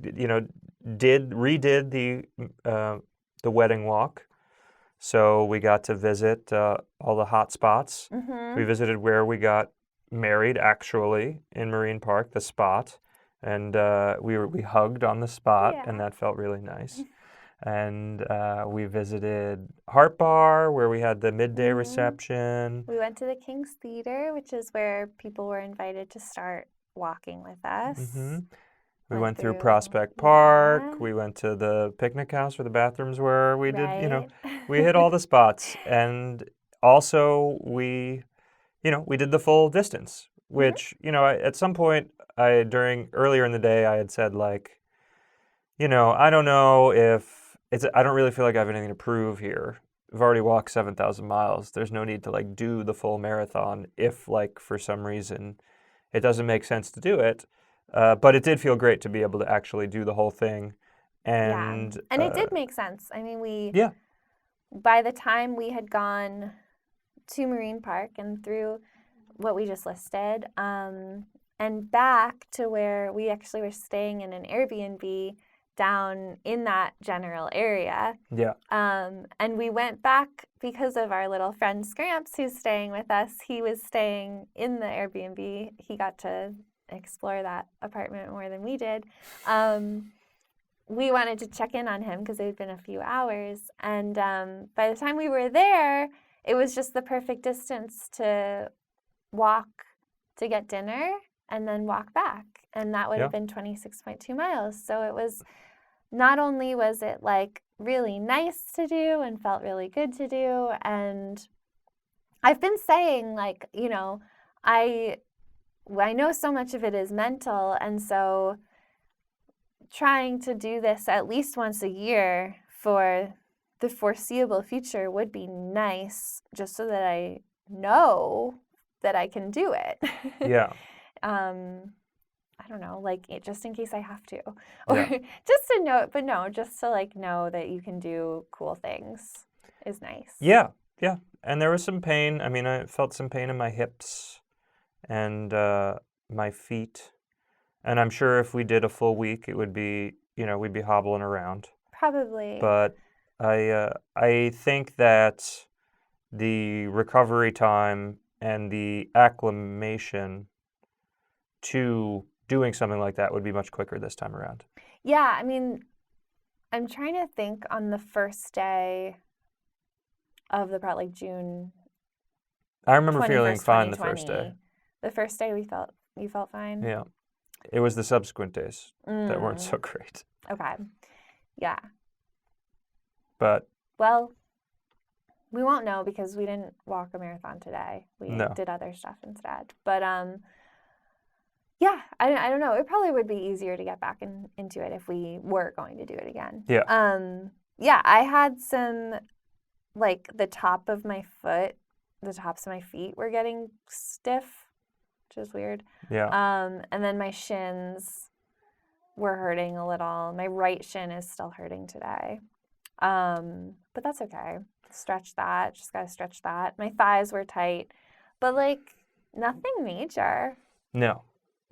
Speaker 1: redid the wedding walk. So we got to visit all the hot spots.
Speaker 2: Mm-hmm.
Speaker 1: We visited where we got married, actually, in Marine Park, the spot. And we hugged on the spot,
Speaker 2: Yeah.
Speaker 1: and that felt really nice. And we visited Heart Bar, where we had the midday reception.
Speaker 2: We went to the King's Theater, which is where people were invited to start walking with us.
Speaker 1: Mm-hmm. We went through Prospect Park.
Speaker 2: Yeah.
Speaker 1: We went to the picnic house where the bathrooms were. We did, we hit
Speaker 2: Right.
Speaker 1: all the spots. And also we did the full distance, which, at some point earlier in the day, I had said, like, I don't know if I don't really feel like I have anything to prove here. I've already walked 7,000 miles. There's no need to like do the full marathon if like for some reason it doesn't make sense to do it. But it did feel great to be able to actually do the whole thing. And
Speaker 2: it did make sense. I mean,
Speaker 1: yeah.
Speaker 2: By the time we had gone to Marine Park and through what we just listed, and back to where we actually were staying in an Airbnb down in that general area.
Speaker 1: Yeah.
Speaker 2: And we went back because of our little friend Scramps, who's staying with us. He was staying in the Airbnb. He got to explore that apartment more than we did. We wanted to check in on him because it had been a few hours. And by the time we were there, it was just the perfect distance to walk to get dinner and then walk back. And that would have been 26.2 miles. So it was, not only was it like really nice to do and felt really good to do, and I've been saying, like, I know so much of it is mental, and so trying to do this at least once a year for the foreseeable future would be nice, just so that I know that I can do it.
Speaker 1: Yeah.
Speaker 2: I don't know, like just in case I have to, or just to know, but no, just to like know that you can do cool things is nice.
Speaker 1: Yeah, yeah. And there was some pain. I mean, I felt some pain in my hips and my feet. And I'm sure if we did a full week, it would be, we'd be hobbling around.
Speaker 2: Probably.
Speaker 1: But I think that the recovery time and the acclimation to doing something like that would be much quicker this time around.
Speaker 2: Yeah, I mean, I'm trying to think on the first day of the like June.
Speaker 1: I remember feeling fine the first day.
Speaker 2: The first day you felt fine?
Speaker 1: Yeah. It was the subsequent days that weren't so great.
Speaker 2: Okay. Yeah.
Speaker 1: But
Speaker 2: well, we won't know because we didn't walk a marathon today. We did other stuff instead. But yeah, I don't know. It probably would be easier to get back into it if we were going to do it again.
Speaker 1: Yeah.
Speaker 2: Yeah, I had some like the tops of my feet were getting stiff, which is weird.
Speaker 1: Yeah.
Speaker 2: And then my shins were hurting a little. My right shin is still hurting today. But that's okay. Stretch that. Just gotta stretch that. My thighs were tight, but like nothing major.
Speaker 1: No,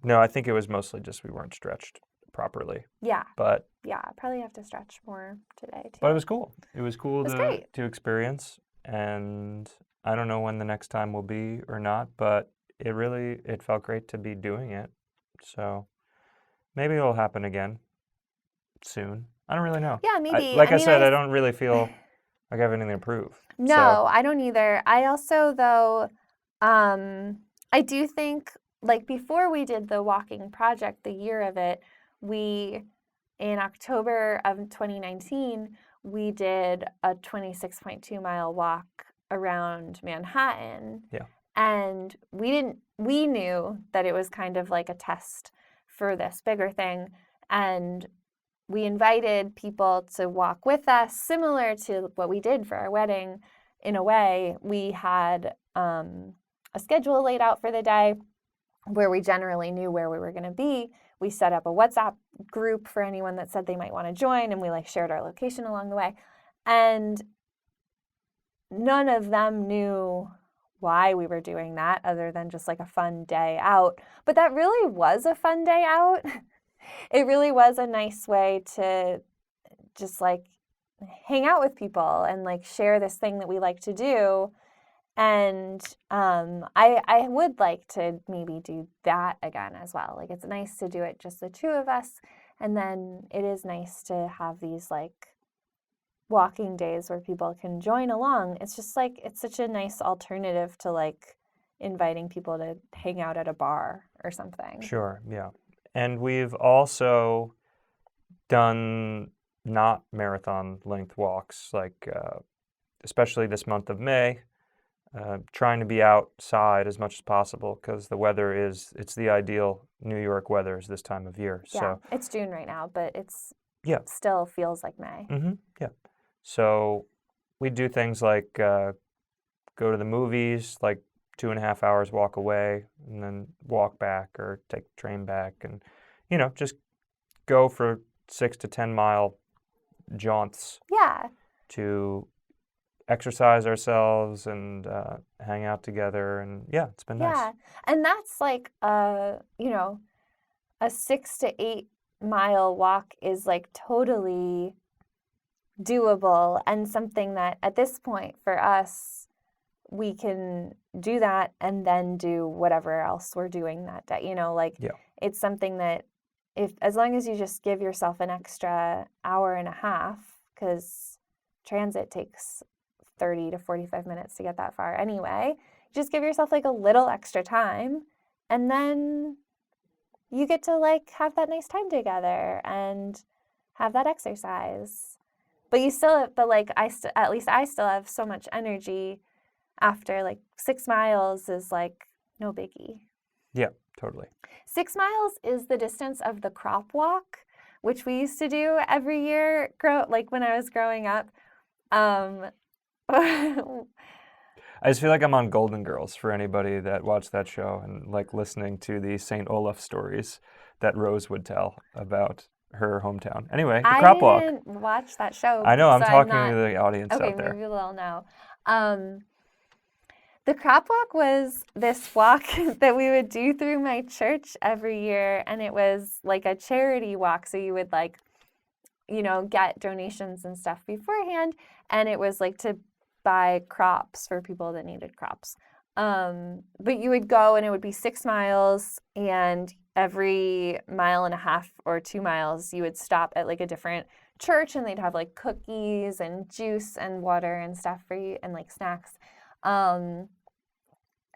Speaker 1: I think it was mostly just we weren't stretched properly.
Speaker 2: Yeah.
Speaker 1: But
Speaker 2: yeah, I probably have to stretch more today too.
Speaker 1: But it was cool. It was cool
Speaker 2: great.
Speaker 1: to experience, and I don't know when the next time will be or not, but it felt great to be doing it. So maybe it'll happen again soon. I don't really know.
Speaker 2: Yeah, maybe.
Speaker 1: Like I said, I don't really feel like I have anything to prove.
Speaker 2: No,
Speaker 1: So,
Speaker 2: I don't either. I also, though, I do think, like, before we did the walking project, the year of it, in October of 2019, we did a 26.2 mile walk around Manhattan.
Speaker 1: Yeah.
Speaker 2: And we knew that it was kind of like a test for this bigger thing. And we invited people to walk with us, similar to what we did for our wedding. In a way, we had a schedule laid out for the day where we generally knew where we were going to be. We set up a WhatsApp group for anyone that said they might want to join, and we shared our location along the way. And none of them knew why we were doing that other than just like a fun day out. But that really was a fun day out. It really was a nice way to just like hang out with people and like share this thing that we like to do. And I would like to maybe do that again as well. Like it's nice to do it just the two of us. And then it is nice to have these like walking days where people can join along. It's just like, it's such a nice alternative to like inviting people to hang out at a bar or something.
Speaker 1: Sure, yeah. And we've also done not marathon length walks, like especially this month of May, trying to be outside as much as possible because the weather it's the ideal New York weather is this time of year.
Speaker 2: Yeah,
Speaker 1: so
Speaker 2: it's June right now, but it's
Speaker 1: yeah,
Speaker 2: still feels like May.
Speaker 1: Mm-hmm. Yeah. So we do things like go to the movies, like 2.5 hours walk away, and then walk back or take the train back, and just go for 6 to 10 mile jaunts.
Speaker 2: Yeah.
Speaker 1: To exercise ourselves and hang out together, and yeah, it's been nice.
Speaker 2: Yeah, and that's like a 6 to 8 mile walk is like totally doable and something that at this point for us we can do that and then do whatever else we're doing that day. It's something that as long as you just give yourself an extra hour and a half, because transit takes 30 to 45 minutes to get that far anyway. Just give yourself like a little extra time and then you get to like have that nice time together and have that exercise. But at least I still have so much energy after like 6 miles is like no biggie.
Speaker 1: Yeah, totally.
Speaker 2: 6 miles is the distance of the crop walk, which we used to do every year, like when I was growing up.
Speaker 1: I just feel like I'm on Golden Girls for anybody that watched that show and like listening to the St. Olaf stories that Rose would tell about her hometown. Anyway, the crop walk.
Speaker 2: I didn't watch that show.
Speaker 1: I know, I'm talking to the audience out there.
Speaker 2: Okay, maybe they'll know. The crop walk was this walk that we would do through my church every year, and it was like a charity walk. So you would like, get donations and stuff beforehand, and it was like to buy crops for people that needed crops. But you would go and it would be 6 miles, and every 1.5 miles or 2 miles, you would stop at like a different church and they'd have like cookies and juice and water and stuff for you and like snacks.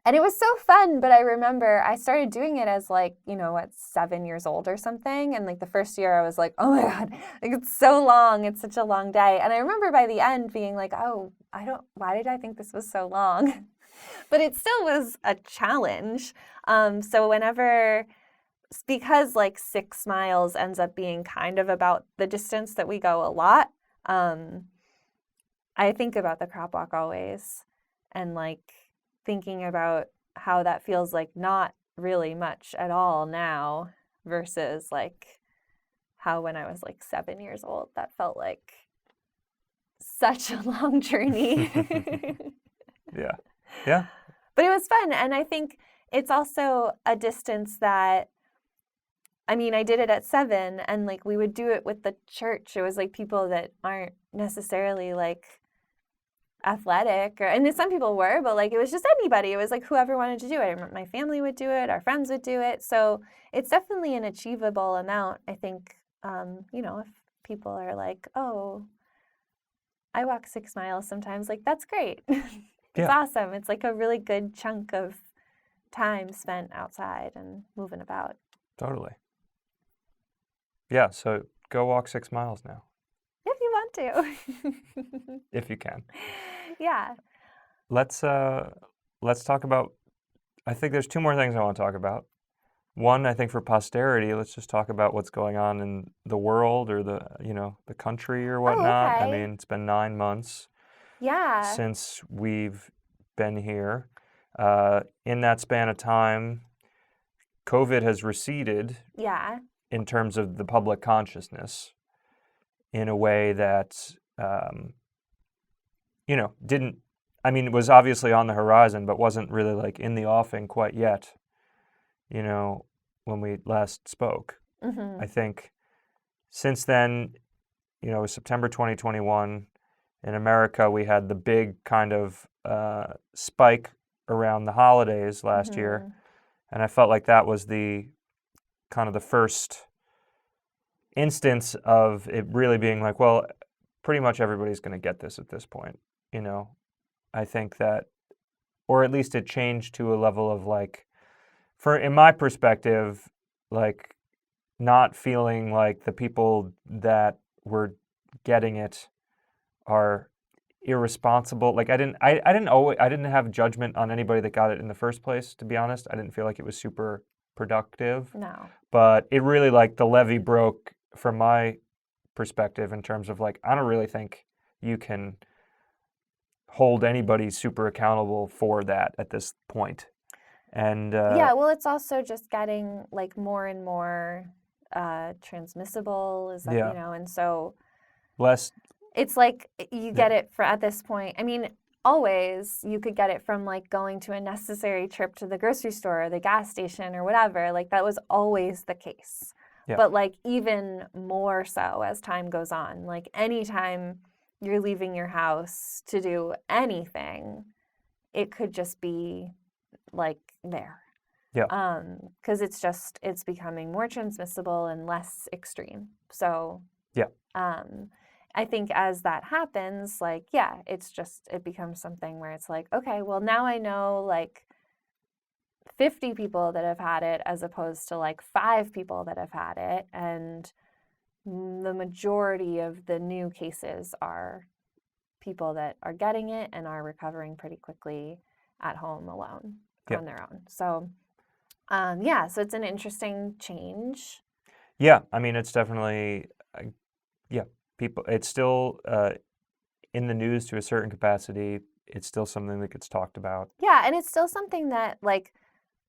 Speaker 2: And it was so fun, but I remember I started doing it as like, 7 years old or something. And like the first year I was like, oh my God, like it's so long. It's such a long day. And I remember by the end being like, oh, why did I think this was so long? But it still was a challenge. Because like 6 miles ends up being kind of about the distance that we go a lot, I I think about the crop walk always, and like thinking about how that feels like not really much at all now versus like how when I was like 7 years old, that felt like such a long journey.
Speaker 1: Yeah. Yeah.
Speaker 2: But it was fun. And I think it's also a distance that, I mean, I did it at 7 and like we would do it with the church. It was like people that aren't necessarily like athletic, and some people were, but like it was just anybody. It was like whoever wanted to do it. I remember my family would do it, our friends would do it. So it's definitely an achievable amount. I think, if people are like, oh, I walk 6 miles sometimes, like that's great. It's awesome. It's like a really good chunk of time spent outside and moving about.
Speaker 1: Totally. Yeah, so go walk 6 miles now.
Speaker 2: If you want to.
Speaker 1: If you can.
Speaker 2: Yeah.
Speaker 1: Let's talk about, I think there's 2 more things I want to talk about. One, I think for posterity, let's just talk about what's going on in the world or the country or whatnot.
Speaker 2: Okay.
Speaker 1: I mean, it's been 9 months since we've been here. In that span of time, COVID has receded in terms of the public consciousness in a way that, didn't, I mean, it was obviously on the horizon, but wasn't really like in the offing quite yet, when we last spoke.
Speaker 2: Mm-hmm.
Speaker 1: I think since then, it was September 2021. In America, we had the big kind of spike around the holidays last year. And I felt like that was the kind of the first instance of it really being like, well, pretty much everybody's going to get this at this point. I think that, or at least it changed to a level of like, in my perspective, like not feeling like the people that were getting it are irresponsible. Like I didn't have judgment on anybody that got it in the first place, to be honest. I didn't feel like it was super productive.
Speaker 2: No.
Speaker 1: But it really, like, the levee broke from my perspective in terms of like, I don't really think you can hold anybody super accountable for that at this point. And
Speaker 2: well, it's also just getting like more and more transmissible, and so
Speaker 1: less.
Speaker 2: It's like you get it at this point. I mean, always you could get it from like going to a necessary trip to the grocery store or the gas station or whatever. Like that was always the case.
Speaker 1: Yeah.
Speaker 2: But like even more so as time goes on. Like anytime you're leaving your house to do anything, it could just be like there.
Speaker 1: Yeah.
Speaker 2: Because it's becoming more transmissible and less extreme. So
Speaker 1: yeah.
Speaker 2: I think as that happens, like, it becomes something where it's like, okay, well, now I know like 50 people that have had it as opposed to like 5 people that have had it. And the majority of the new cases are people that are getting it and are recovering pretty quickly at home alone on their own. So, so it's an interesting change.
Speaker 1: Yeah, I mean, it's definitely, people, it's still in the news to a certain capacity. It's still something that gets talked about.
Speaker 2: Yeah, and it's still something that, like,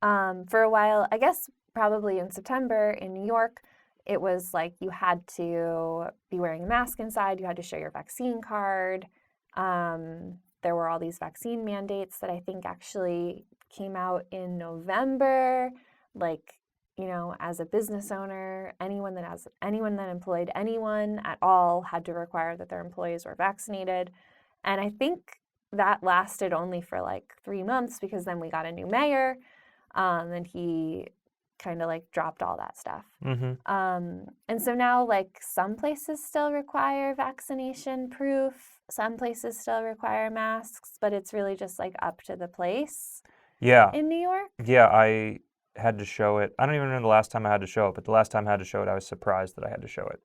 Speaker 2: for a while, I guess probably in September in New York, it was like you had to be wearing a mask inside. You had to show your vaccine card. There were all these vaccine mandates that I think actually came out in November. Like, as a business owner, anyone that employed anyone at all had to require that their employees were vaccinated. And I think that lasted only for like 3 months because then we got a new mayor, and he kind of like dropped all that stuff.
Speaker 1: Mm-hmm.
Speaker 2: And so now like some places still require vaccination proof, some places still require masks, but it's really just like up to the place.
Speaker 1: Yeah.
Speaker 2: In New York?
Speaker 1: Yeah, I had to show it. I don't even know the last time I had to show it, but the last time I had to show it, I was surprised that I had to show it.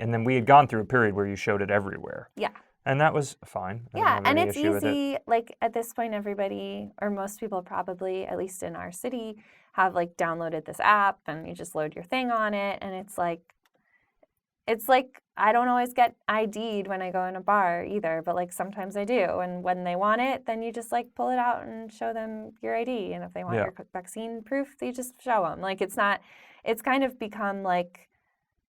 Speaker 1: And then we had gone through a period where you showed it everywhere.
Speaker 2: Yeah.
Speaker 1: And that was fine.
Speaker 2: Yeah, and it's easy. Like at this point, everybody, or most people probably, at least in our city, have like downloaded this app and you just load your thing on it. And it's like, it's like I don't always get ID'd when I go in a bar either, but like sometimes I do. And when they want it, then you just like pull it out and show them your ID. And if they want
Speaker 1: Yeah.
Speaker 2: your vaccine proof, you just show them. Like it's kind of become like,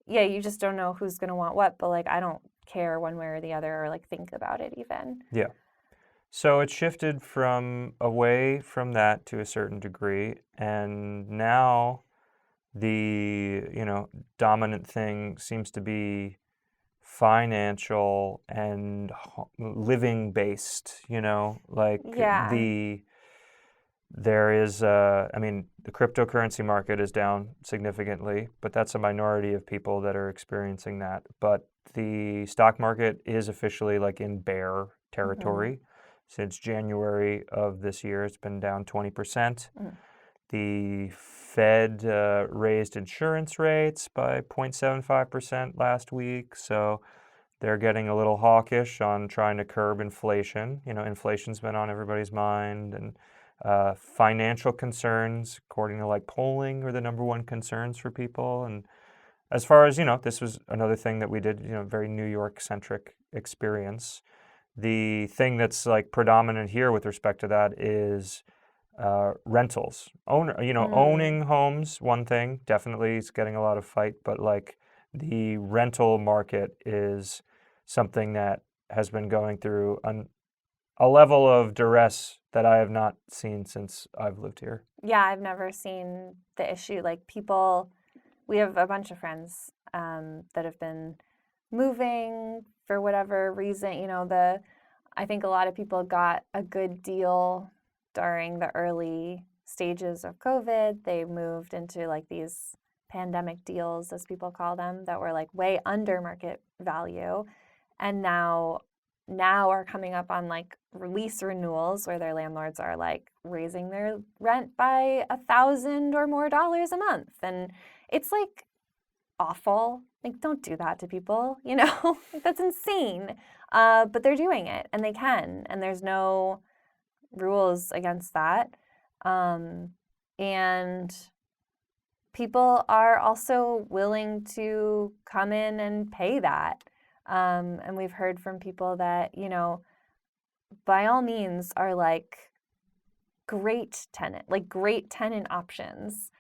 Speaker 2: yeah, you just don't know who's going to want what, but like I don't care one way or the other or like think about it even.
Speaker 1: Yeah. So it shifted from away from that to a certain degree, and now the, dominant thing seems to be financial and living based, like
Speaker 2: Yeah.
Speaker 1: there is, I mean, the cryptocurrency market is down significantly, but that's a minority of people that are experiencing that. But the stock market is officially like in bear territory. Since January of this year, it's been down 20%. The Fed raised insurance rates by 0.75% last week, so they're getting a little hawkish on trying to curb inflation. Inflation's been on everybody's mind, and financial concerns, according to like polling, are the number one concerns for people. And as far as, this was another thing that we did, very New York-centric experience. The thing that's like predominant here with respect to that is rentals. Owning homes, one thing, definitely it's getting a lot of fight, but like the rental market is something that has been going through a level of duress that I have not seen since I've lived here.
Speaker 2: Yeah, I've never seen the issue. Like people, we have a bunch of friends that have been moving for whatever reason. I think a lot of people got a good deal during the early stages of COVID. They moved into like these pandemic deals, as people call them, that were like way under market value. And now are coming up on like lease renewals where their landlords are like raising their rent by $1,000 or more a month. And it's like awful. Like, don't do that to people, that's insane. But they're doing it and they can, and there's no rules against that. And people are also willing to come in and pay that. And we've heard from people that, by all means are like great tenant options.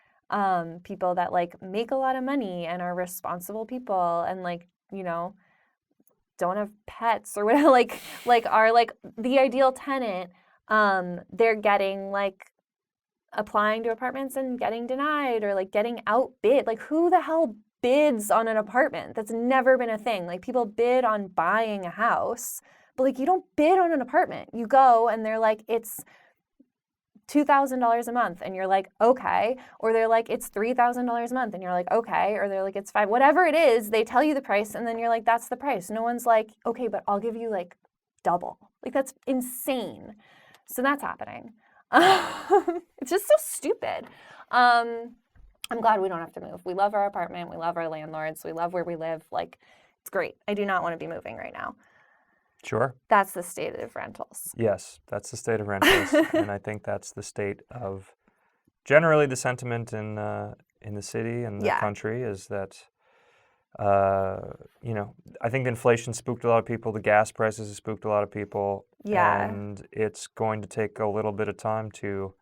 Speaker 2: People that like make a lot of money and are responsible people and like, don't have pets or whatever, like are like the ideal tenant. They're getting like applying to apartments and getting denied or like getting outbid. Like who the hell bids on an apartment? That's never been a thing. Like people bid on buying a house, but like you don't bid on an apartment. You go and they're like, it's $2,000 a month, and you're like, okay. Or they're like, it's $3,000 a month, and you're like, okay. Or they're like, it's $5,000. Whatever it is, they tell you the price, and then you're like, that's the price. No one's like, okay, but I'll give you like double. Like that's insane. So that's happening. It's just so stupid. I'm glad we don't have to move. We love our apartment. We love our landlords. We love where we live. Like, it's great. I do not want to be moving right now.
Speaker 1: Sure.
Speaker 2: That's the state of rentals.
Speaker 1: Yes, that's the state of rentals, and I think that's the state of generally the sentiment in the city and the country is that, I think inflation spooked a lot of people. The gas prices have spooked a lot of people.
Speaker 2: Yeah.
Speaker 1: And it's going to take a little bit of time to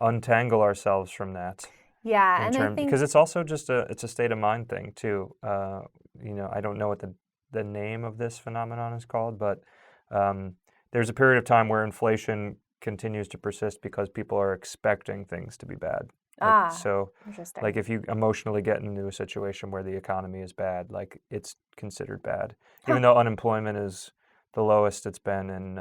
Speaker 1: untangle ourselves from that.
Speaker 2: Yeah, and I think
Speaker 1: because it's also just it's a state of mind thing too. I don't know what the name of this phenomenon is called, but there's a period of time where inflation continues to persist because people are expecting things to be bad. So,
Speaker 2: interesting.
Speaker 1: like if you emotionally get into a situation where the economy is bad, like it's considered bad, even though unemployment is the lowest it's been in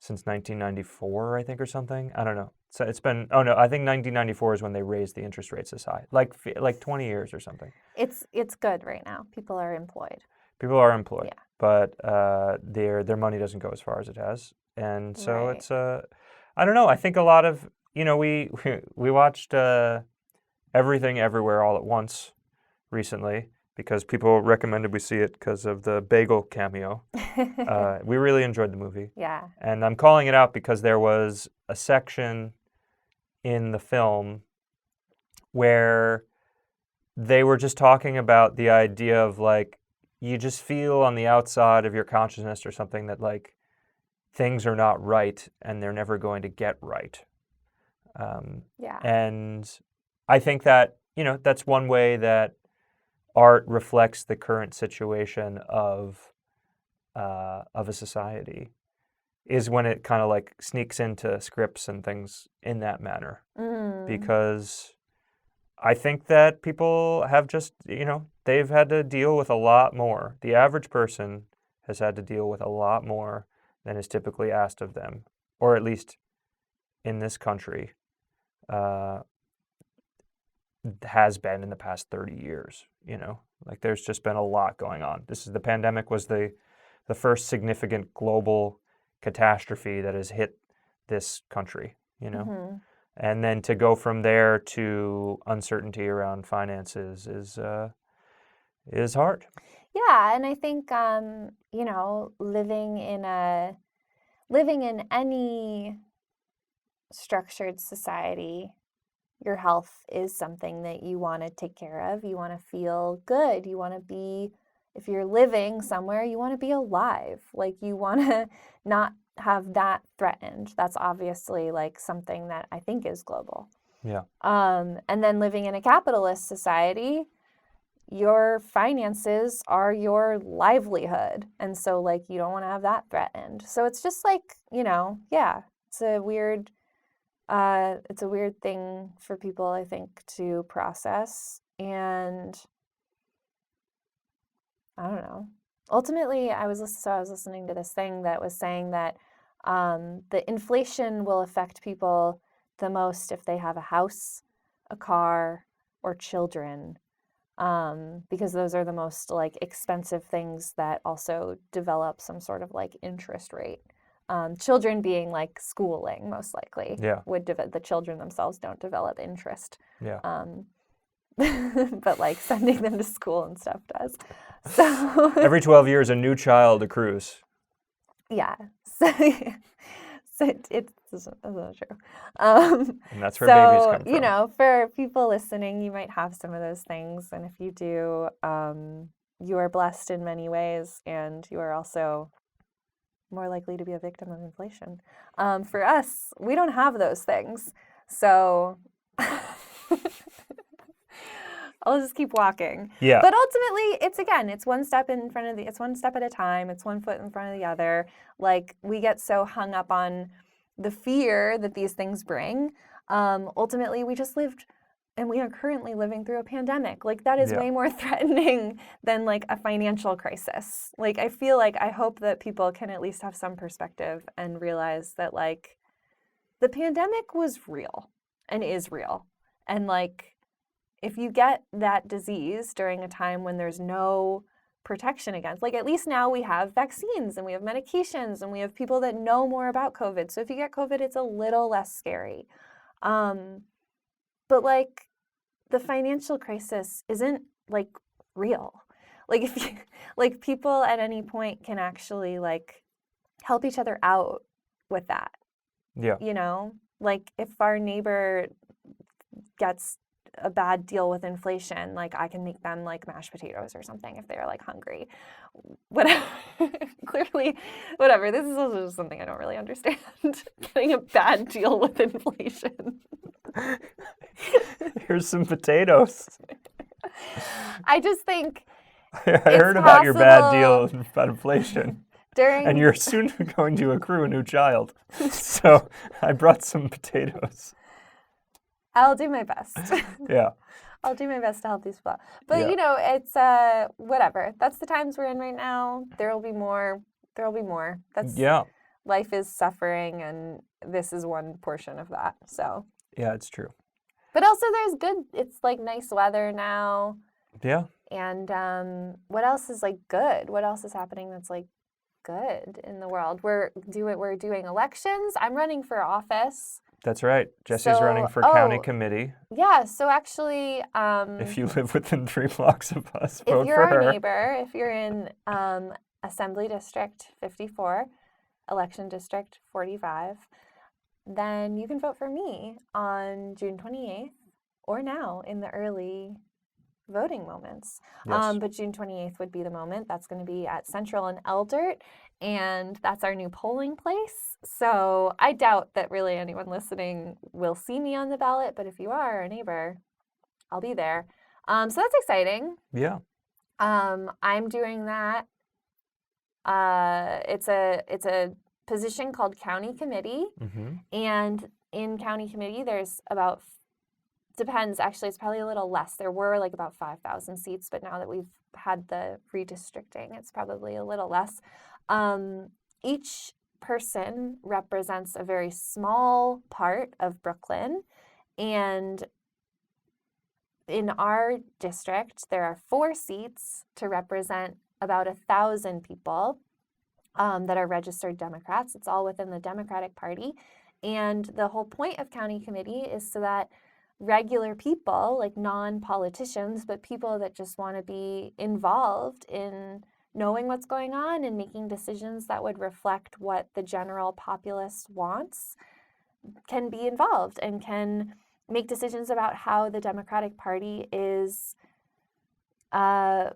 Speaker 1: since 1994, I think, or something. I don't know. So it's been, I think 1994 is when they raised the interest rates this high, like 20 years or something.
Speaker 2: It's good right now. People are employed.
Speaker 1: Yeah. But their money doesn't go as far as it has, and so it's I don't know. I think a lot of we watched Everything Everywhere All at Once recently because people recommended we see it because of the bagel cameo. We really enjoyed the movie.
Speaker 2: Yeah.
Speaker 1: And I'm calling it out because there was a section in the film where they were just talking about the idea of like, you just feel on the outside of your consciousness or something that like things are not right and they're never going to get right.
Speaker 2: Yeah.
Speaker 1: And I think that, that's one way that art reflects the current situation of a society, is when it kind of like sneaks into scripts and things in that manner. Because I think that people have just, they've had to deal with a lot more. The average person has had to deal with a lot more than is typically asked of them, or at least in this country, has been in the past 30 years, Like there's just been a lot going on. The pandemic was the first significant global catastrophe that has hit this country, And then to go from there to uncertainty around finances is hard.
Speaker 2: Yeah, and I think living in any structured society, your health is something that you want to take care of. You want to feel good. You want to be, if you're living somewhere, you want to be alive. Like you want to not have that threatened. That's obviously like something that I think is global.
Speaker 1: Yeah.
Speaker 2: And then living in a capitalist society, your finances are your livelihood. And so like you don't want to have that threatened. So it's just like, yeah, it's a weird thing for people, I think, to process. And I don't know. Ultimately, I was listening to this thing that was saying that the inflation will affect people the most if they have a house, a car, or children, because those are the most like expensive things that also develop some sort of like interest rate. Children being like schooling, most likely.
Speaker 1: Yeah.
Speaker 2: The children themselves don't develop interest.
Speaker 1: Yeah.
Speaker 2: But like sending them to school and stuff does. So
Speaker 1: every 12 years, a new child accrues.
Speaker 2: Yeah. So it's not true.
Speaker 1: And that's where babies come from.
Speaker 2: For people listening, you might have some of those things. And if you do, you are blessed in many ways, and you are also more likely to be a victim of inflation. For us, we don't have those things. So I'll just keep walking.
Speaker 1: Yeah.
Speaker 2: But ultimately, it's one step it's one step at a time. It's one foot in front of the other. Like we get so hung up on the fear that these things bring. Ultimately, we just lived, and we are currently living through a pandemic. Like that is way more threatening than like a financial crisis. Like I hope that people can at least have some perspective and realize that like the pandemic was real and is real. And like, if you get that disease during a time when there's no protection against, like at least now we have vaccines and we have medications and we have people that know more about COVID. So if you get COVID, it's a little less scary. But like the financial crisis isn't like real. Like if you, like people at any point can actually like help each other out with that.
Speaker 1: Yeah.
Speaker 2: Like if our neighbor gets a bad deal with inflation, like I can make them like mashed potatoes or something if they're like hungry. Whatever. Clearly, whatever. This is also just something I don't really understand. Getting a bad deal with inflation.
Speaker 1: Here's some potatoes.
Speaker 2: I just think
Speaker 1: I heard about your bad deal about inflation. And you're soon going to accrue a new child. So I brought some potatoes.
Speaker 2: I'll do my best.
Speaker 1: Yeah.
Speaker 2: I'll do my best to help these people. But, it's whatever. That's the times we're in right now. There will be more. Life is suffering, and this is one portion of that. So.
Speaker 1: Yeah, it's true.
Speaker 2: But also there's good. It's like nice weather now.
Speaker 1: Yeah.
Speaker 2: And what else is like good? What else is happening that's like good in the world? We're doing elections. I'm running for office.
Speaker 1: That's right. Jesse's running for county committee.
Speaker 2: Yeah, so actually...
Speaker 1: if you live within 3 blocks of us, vote for her.
Speaker 2: If you're our neighbor, if you're in Assembly District 54, Election District 45, then you can vote for me on June 28th or now in the early voting moments.
Speaker 1: Yes.
Speaker 2: But June 28th would be the moment. That's going to be at Central and Eldert, and that's our new polling place. So I doubt that really anyone listening will see me on the ballot, but if you are a neighbor, I'll be there. So that's exciting.
Speaker 1: Yeah.
Speaker 2: I'm doing that. It's a position called county committee, and in county committee, there's about depends. Actually, it's probably a little less. There were like about 5,000 seats, but now that we've had the redistricting, it's probably a little less. Each person represents a very small part of Brooklyn, and in our district, there are 4 seats to represent about 1,000 people that are registered Democrats. It's all within the Democratic Party. And the whole point of county committee is so that regular people, like non-politicians, but people that just want to be involved in knowing what's going on and making decisions that would reflect what the general populace wants, can be involved and can make decisions about how the Democratic Party is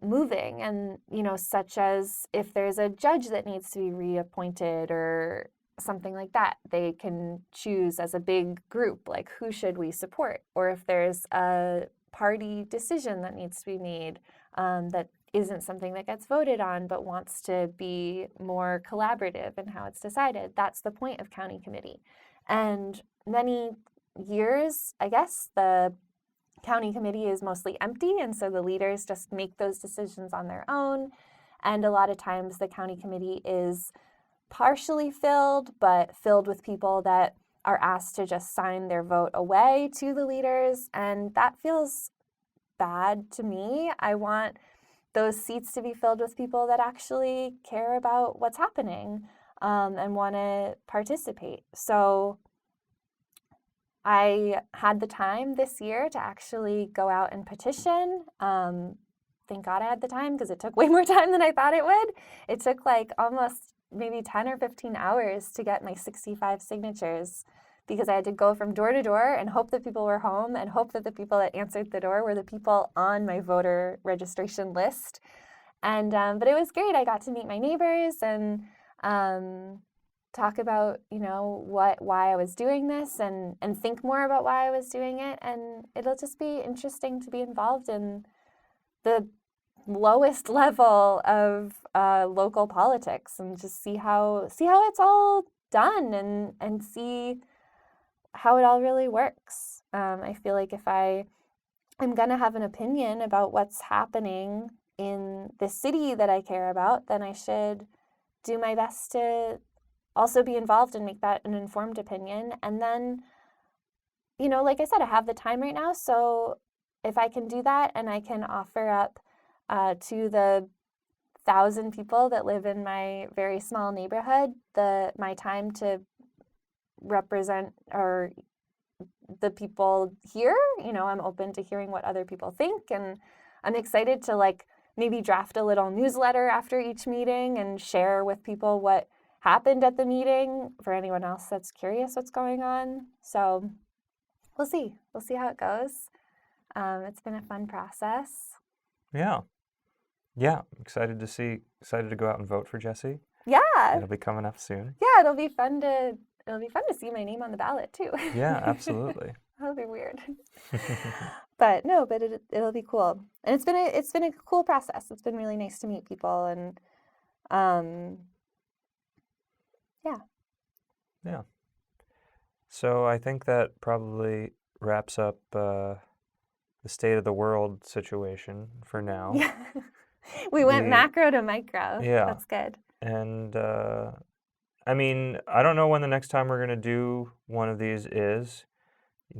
Speaker 2: moving, and such as if there's a judge that needs to be reappointed or something like that, they can choose as a big group, like, who should we support? Or if there's a party decision that needs to be made that isn't something that gets voted on but wants to be more collaborative in how it's decided, that's the point of county committee. And many years, I guess, the county committee is mostly empty, and so the leaders just make those decisions on their own. And a lot of times the county committee is partially filled, but filled with people that are asked to just sign their vote away to the leaders, and that feels bad to me. I want those seats to be filled with people that actually care about what's happening and want to participate. So I had the time this year to actually go out and petition. Thank God I had the time, because it took way more time than I thought it would. It took like almost maybe 10 or 15 hours to get my 65 signatures, because I had to go from door to door and hope that people were home and hope that the people that answered the door were the people on my voter registration list. And but it was great. I got to meet my neighbors and talk about, why I was doing this, and think more about why I was doing it. And it'll just be interesting to be involved in the lowest level of local politics and just see how it's all done, and see how it all really works. I feel like if I'm gonna have an opinion about what's happening in the city that I care about, then I should do my best to also be involved and make that an informed opinion. And then, like I said, I have the time right now. So if I can do that, and I can offer up to the 1,000 people that live in my very small neighborhood my time to represent or the people here, I'm open to hearing what other people think. And I'm excited to maybe draft a little newsletter after each meeting and share with people what happened at the meeting, for anyone else that's curious what's going on. So we'll see how it goes. It's been a fun process.
Speaker 1: Yeah, excited to go out and vote for Jesse.
Speaker 2: Yeah,
Speaker 1: it'll be coming up soon.
Speaker 2: Yeah, it'll be fun to see my name on the ballot too.
Speaker 1: Yeah, absolutely.
Speaker 2: That'll be weird. But it'll be cool. And it's been a cool process. It's been really nice to meet people, and
Speaker 1: yeah. So I think that probably wraps up the state of the world situation for now.
Speaker 2: Yeah. We went macro to micro.
Speaker 1: Yeah.
Speaker 2: That's good.
Speaker 1: And I mean, I don't know when the next time we're going to do one of these is.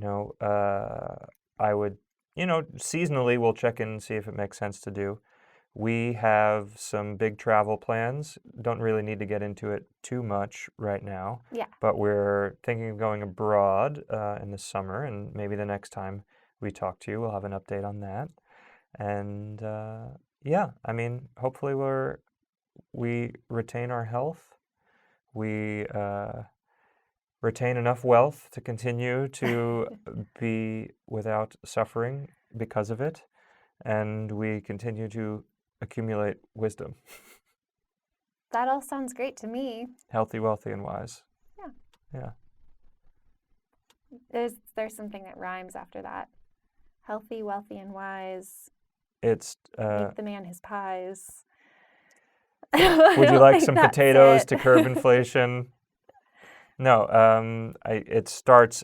Speaker 1: I would, seasonally we'll check in and see if it makes sense to do. We have some big travel plans. Don't really need to get into it too much right now.
Speaker 2: Yeah.
Speaker 1: But we're thinking of going abroad in the summer, and maybe the next time we talk to you, we'll have an update on that. And yeah, I mean, hopefully we retain our health. We retain enough wealth to continue to be without suffering because of it. and we continue to accumulate wisdom.
Speaker 2: That all sounds great to me.
Speaker 1: Healthy, wealthy, and wise.
Speaker 2: Yeah.
Speaker 1: Yeah.
Speaker 2: There's something that rhymes after that. Healthy, wealthy, and wise.
Speaker 1: It's
Speaker 2: Make the man his pies.
Speaker 1: would you like some
Speaker 2: that's
Speaker 1: potatoes
Speaker 2: it.
Speaker 1: to curb inflation? No, it starts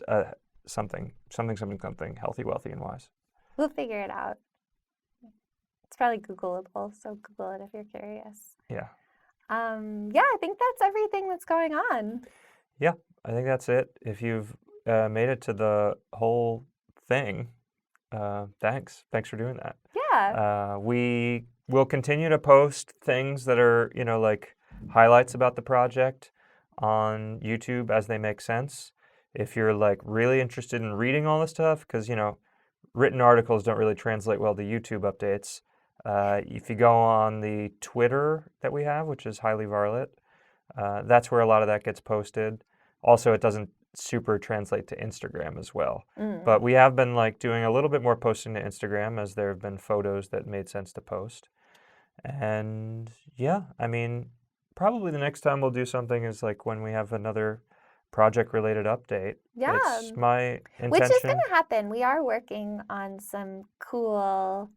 Speaker 1: something, healthy, wealthy, and wise.
Speaker 2: We'll figure it out. It's probably Googleable, so Google it if you're curious.
Speaker 1: Yeah.
Speaker 2: Yeah, I think that's everything that's going on.
Speaker 1: Yeah, I think that's it. If you've made it to the whole thing, thanks. Thanks for doing that.
Speaker 2: Yeah.
Speaker 1: We will continue to post things that are, like highlights about the project on YouTube as they make sense. If you're like really interested in reading all this stuff, because, written articles don't really translate well to YouTube updates. If you go on the Twitter that we have, which is Highley Varlet, that's where a lot of that gets posted. Also, it doesn't super translate to Instagram as well. But we have been like doing a little bit more posting to Instagram as there have been photos that made sense to post. And yeah, I mean, probably the next time we'll do something is like when we have another project-related update.
Speaker 2: Yeah.
Speaker 1: It's my intention.
Speaker 2: Which is going to happen. We are working on some cool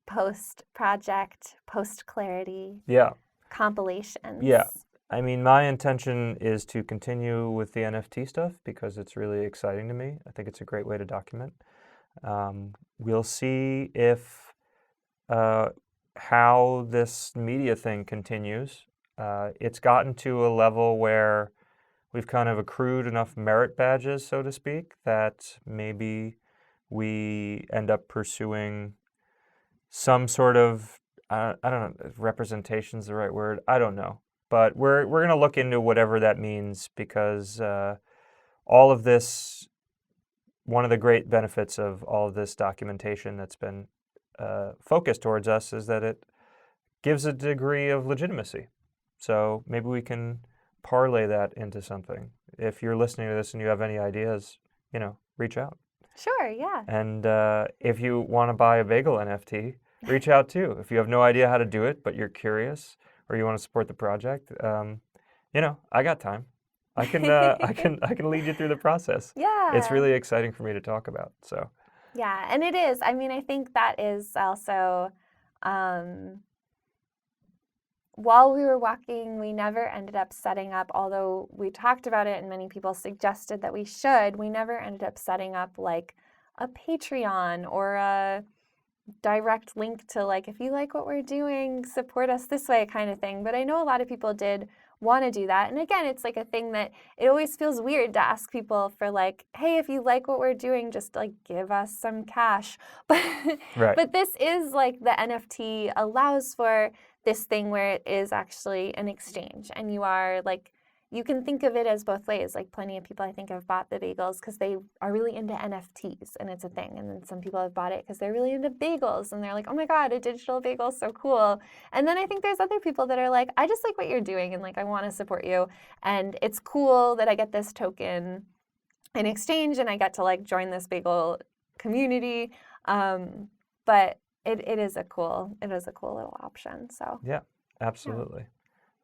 Speaker 2: post-project, post-clarity compilations.
Speaker 1: Yeah. I mean, my intention is to continue with the NFT stuff because it's really exciting to me. I think it's a great way to document. We'll see if how this media thing continues. It's gotten to a level where we've kind of accrued enough merit badges, so to speak, that maybe we end up pursuing some sort of, I don't know, representation is the right word. I don't know. But we're going to look into whatever that means because all of this, one of the great benefits of all of this documentation that's been focused towards us is that it gives a degree of legitimacy. So maybe we can parlay that into something. If you're listening to this and you have any ideas, reach out.
Speaker 2: Sure, yeah.
Speaker 1: And if you want to buy a bagel NFT, reach out too. If you have no idea how to do it, but you're curious, or you want to support the project, I got time. I can lead you through the process.
Speaker 2: Yeah.
Speaker 1: It's really exciting for me to talk about. So.
Speaker 2: Yeah, and it is. I mean, I think that is also, while we were walking, we never ended up setting up, although we talked about it and many people suggested that we should, we never ended up setting up like a Patreon or a direct link to like, if you like what we're doing, support us this way kind of thing. But I know a lot of people did want to do that. And again, it's like a thing that it always feels weird to ask people for like, hey, if you like what we're doing, just like give us some cash. But but this is like the NFT allows for this thing where it is actually an exchange and you are like, you can think of it as both ways. Like plenty of people I think have bought the bagels because they are really into NFTs and it's a thing. And then some people have bought it because they're really into bagels and they're like, oh my God, a digital bagel is so cool. And then I think there's other people that are like, I just like what you're doing and like I want to support you. And it's cool that I get this token in exchange and I get to like join this bagel community. But it is a cool little option. So
Speaker 1: yeah, absolutely. Yeah.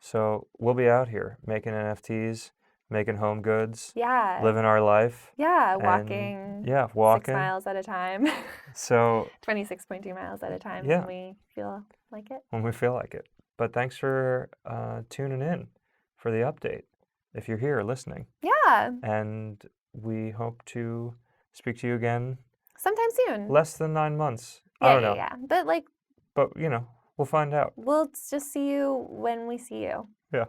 Speaker 1: So we'll be out here making NFTs, making home goods, living our life.
Speaker 2: Yeah, walking. 6 miles at a time.
Speaker 1: So
Speaker 2: 26.2 miles at a time when we feel like it.
Speaker 1: When we feel like it. But thanks for tuning in for the update. If you're here listening.
Speaker 2: Yeah.
Speaker 1: And we hope to speak to you again
Speaker 2: sometime soon.
Speaker 1: Less than 9 months. I don't know.
Speaker 2: Yeah. But
Speaker 1: we'll find out.
Speaker 2: We'll just see you when we see you.
Speaker 1: Yeah.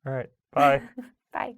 Speaker 1: All right. Bye.
Speaker 2: Bye.